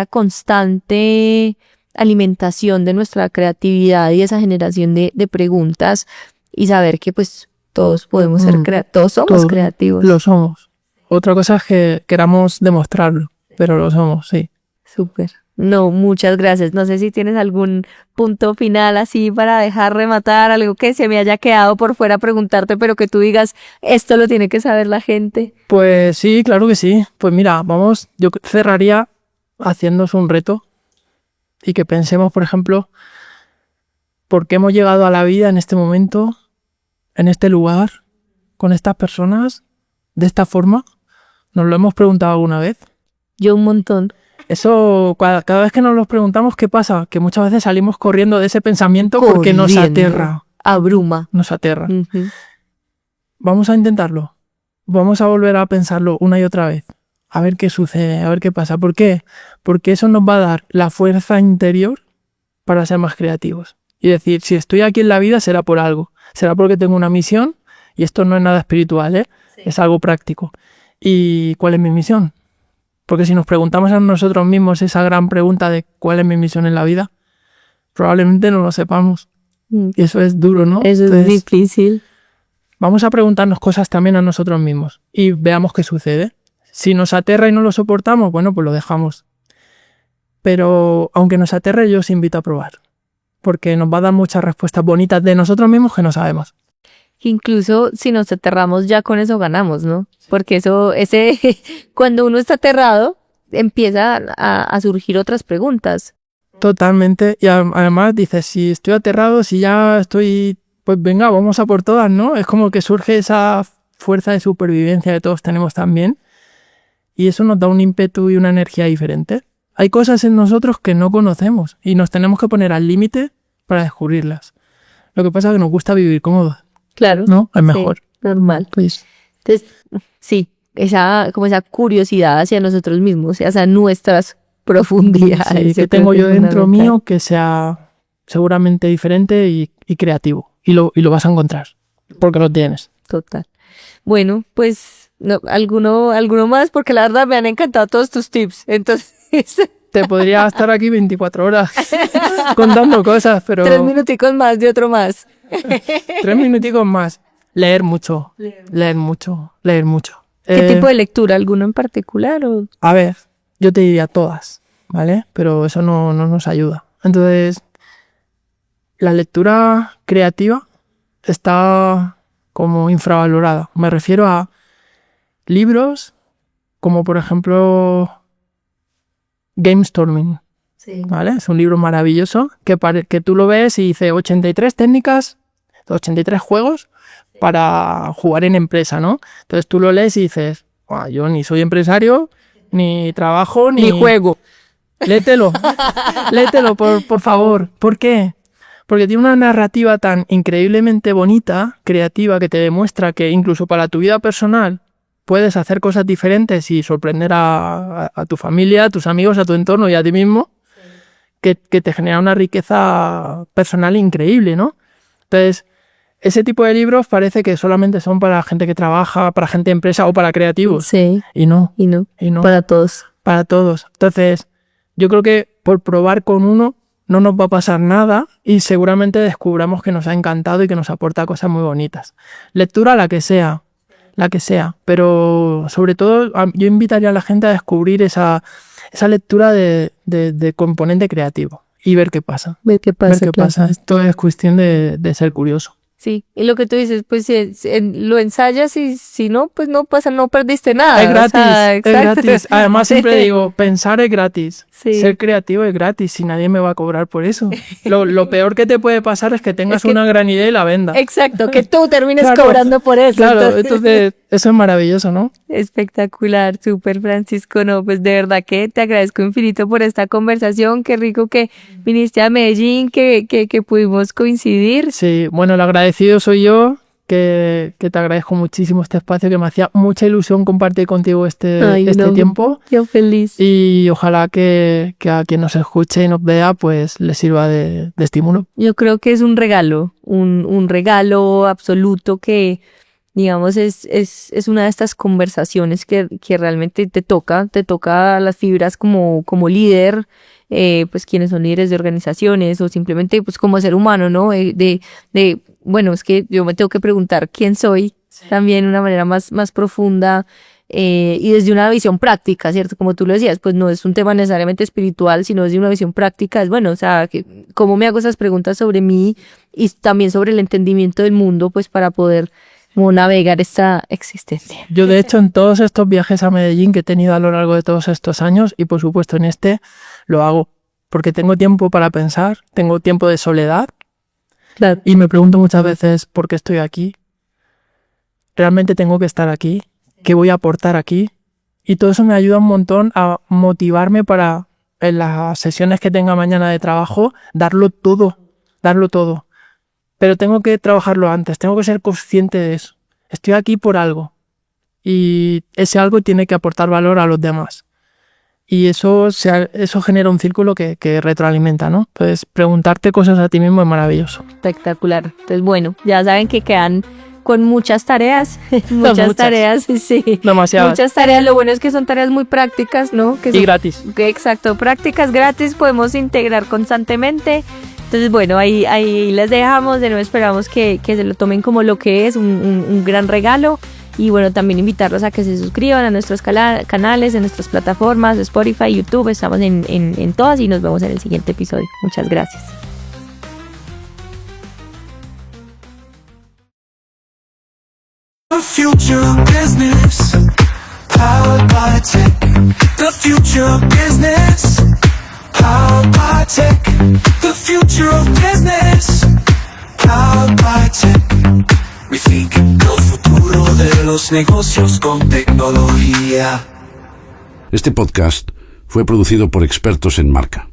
Speaker 3: constante alimentación de nuestra creatividad y esa generación de preguntas, y saber que pues todos podemos ser todos somos
Speaker 1: Todos
Speaker 3: creativos.
Speaker 1: Lo somos. Otra cosa es que queramos demostrarlo, pero lo somos, sí.
Speaker 3: Súper. No, muchas gracias. No sé si tienes algún punto final así para dejar rematar, algo que se me haya quedado por fuera preguntarte, pero que tú digas, esto lo tiene que saber la gente.
Speaker 1: Pues sí, claro que sí. Pues mira, yo cerraría haciéndonos un reto y que pensemos, por ejemplo, por qué hemos llegado a la vida en este momento, en este lugar, con estas personas, de esta forma. ¿Nos lo hemos preguntado alguna vez?
Speaker 3: Yo un montón.
Speaker 1: Eso, cada vez que nos lo preguntamos, ¿qué pasa? Que muchas veces salimos corriendo de ese pensamiento porque nos
Speaker 3: Corriendo.
Speaker 1: aterra.
Speaker 3: Abruma.
Speaker 1: Nos aterra.
Speaker 3: Ujú.
Speaker 1: Vamos a intentarlo. Vamos a volver a pensarlo una y otra vez. A ver qué sucede, a ver qué pasa. ¿Por qué? Porque eso nos va a dar la fuerza interior para ser más creativos. Y decir, si estoy aquí en la vida será por algo. Será porque tengo una misión, y esto no es nada espiritual, ¿eh? Sí. Es algo práctico. ¿Y cuál es mi misión? Porque si nos preguntamos a nosotros mismos esa gran pregunta de ¿cuál es mi misión en la vida? Probablemente no lo sepamos. Y eso es duro, ¿no?
Speaker 3: Eso es difícil.
Speaker 1: Vamos a preguntarnos cosas también a nosotros mismos y veamos qué sucede. Si nos aterra y no lo soportamos, bueno, pues lo dejamos. Pero aunque nos aterre, yo os invito a probar. Porque nos va a dar muchas respuestas bonitas de nosotros mismos que no sabemos.
Speaker 3: Incluso si nos aterramos, ya con eso ganamos, ¿no? Porque cuando uno está aterrado, empieza a surgir otras preguntas.
Speaker 1: Totalmente. Y además dices, si estoy aterrado, si ya estoy, pues venga, vamos a por todas, ¿no? Es como que surge esa fuerza de supervivencia que todos tenemos también. Y eso nos da un ímpetu y una energía diferente. Hay cosas en nosotros que no conocemos y nos tenemos que poner al límite para descubrirlas. Lo que pasa es que nos gusta vivir cómodos.
Speaker 3: Claro.
Speaker 1: ¿No? Es mejor.
Speaker 3: Sí, normal.
Speaker 1: Pues.
Speaker 3: Entonces, sí, esa curiosidad hacia nosotros mismos, hacia nuestras profundidades.
Speaker 1: Sí, que tengo yo dentro mío que sea seguramente diferente y creativo. Y lo vas a encontrar, porque lo tienes.
Speaker 3: Total. Bueno, pues, no, ¿alguno más? Porque la verdad me han encantado todos tus tips. Entonces...
Speaker 1: Te podría estar aquí 24 horas contando cosas, pero...
Speaker 3: 3 minuticos más de otro más.
Speaker 1: 3 minuticos más. Leer mucho. Leer mucho.
Speaker 3: ¿Qué tipo de lectura? ¿Alguno en particular? O?
Speaker 1: A ver, yo te diría todas, ¿vale? Pero eso no nos ayuda. Entonces, la lectura creativa está como infravalorada. Me refiero a libros como, por ejemplo, Gamestorming. Sí. ¿Vale? Es un libro maravilloso que tú lo ves y dice 83 técnicas, 83 juegos para jugar en empresa, ¿no? Entonces tú lo lees y dices, yo ni soy empresario, ni trabajo, ni
Speaker 3: juego.
Speaker 1: Léetelo, por favor. ¿Por qué? Porque tiene una narrativa tan increíblemente bonita, creativa, que te demuestra que incluso para tu vida personal puedes hacer cosas diferentes y sorprender a tu familia, a tus amigos, a tu entorno y a ti mismo, que te genera una riqueza personal increíble, ¿no? Entonces, ese tipo de libros parece que solamente son para gente que trabaja, para gente de empresa o para creativos.
Speaker 3: Sí.
Speaker 1: Y no.
Speaker 3: Para todos.
Speaker 1: Para todos. Entonces, yo creo que por probar con uno no nos va a pasar nada y seguramente descubramos que nos ha encantado y que nos aporta cosas muy bonitas. Lectura la que sea, pero sobre todo yo invitaría a la gente a descubrir esa lectura de componente creativo y ver qué pasa.
Speaker 3: Ver qué pasa.
Speaker 1: Esto es cuestión de ser curioso.
Speaker 3: Sí, y lo que tú dices, pues si lo ensayas y si no, pues no pasa, no perdiste nada.
Speaker 1: Es gratis,
Speaker 3: o sea,
Speaker 1: es gratis. Además siempre
Speaker 3: Sí.
Speaker 1: digo, pensar es gratis,
Speaker 3: Sí.
Speaker 1: ser creativo es gratis y nadie me va a cobrar por eso. Lo peor que te puede pasar es que tengas una gran idea y la vendas.
Speaker 3: Exacto, que tú termines
Speaker 1: Claro,
Speaker 3: cobrando por eso.
Speaker 1: Claro, entonces eso es maravilloso, ¿no?
Speaker 3: Espectacular, súper, Francisco. No, pues de verdad que te agradezco infinito por esta conversación. Qué rico que viniste a Medellín, que pudimos coincidir.
Speaker 1: Sí, bueno, el agradecido soy yo, que te agradezco muchísimo este espacio, que me hacía mucha ilusión compartir contigo este tiempo.
Speaker 3: Yo feliz.
Speaker 1: Y ojalá que a quien nos escuche y nos vea, pues le sirva de estímulo.
Speaker 3: Yo creo que es un regalo, un regalo absoluto que, digamos, es una de estas conversaciones que realmente te toca las fibras como líder, pues quienes son líderes de organizaciones o simplemente pues como ser humano, ¿no? Bueno, es que yo me tengo que preguntar quién soy también de una manera más profunda y desde una visión práctica, ¿cierto? Como tú lo decías, pues no es un tema necesariamente espiritual, sino desde una visión práctica, es bueno, o sea, cómo me hago esas preguntas sobre mí y también sobre el entendimiento del mundo, pues para poder como navegar esta existencia.
Speaker 1: Yo, de hecho, en todos estos viajes a Medellín que he tenido a lo largo de todos estos años, y por supuesto en este, lo hago porque tengo tiempo para pensar, tengo tiempo de soledad,
Speaker 3: Claro.
Speaker 1: y me pregunto muchas veces por qué estoy aquí. ¿Realmente tengo que estar aquí? ¿Qué voy a aportar aquí? Y todo eso me ayuda un montón a motivarme para, en las sesiones que tenga mañana de trabajo, darlo todo. Pero tengo que trabajarlo antes, tengo que ser consciente de eso. Estoy aquí por algo. Y ese algo tiene que aportar valor a los demás. Y eso genera un círculo que retroalimenta, ¿no? Entonces, preguntarte cosas a ti mismo es maravilloso.
Speaker 3: Espectacular. Entonces, bueno, ya saben que quedan con muchas tareas. muchas tareas, sí.
Speaker 1: Demasiadas.
Speaker 3: Muchas tareas. Lo bueno es que son tareas muy prácticas, ¿no? Que
Speaker 1: Y
Speaker 3: son,
Speaker 1: gratis.
Speaker 3: Exacto, prácticas gratis, podemos integrar constantemente. Entonces, bueno, ahí les dejamos. De nuevo esperamos que se lo tomen como lo que es, un gran regalo. Y bueno, también invitarlos a que se suscriban a nuestros canales, en nuestras plataformas, Spotify, YouTube. Estamos en todas y nos vemos en el siguiente episodio. Muchas gracias.
Speaker 2: The future of business, powered by tech. The future of business, powered by tech. The future of business, powered by tech. Rethink el futuro de los negocios con tecnología.
Speaker 4: Este podcast fue producido por Expertos en Marca.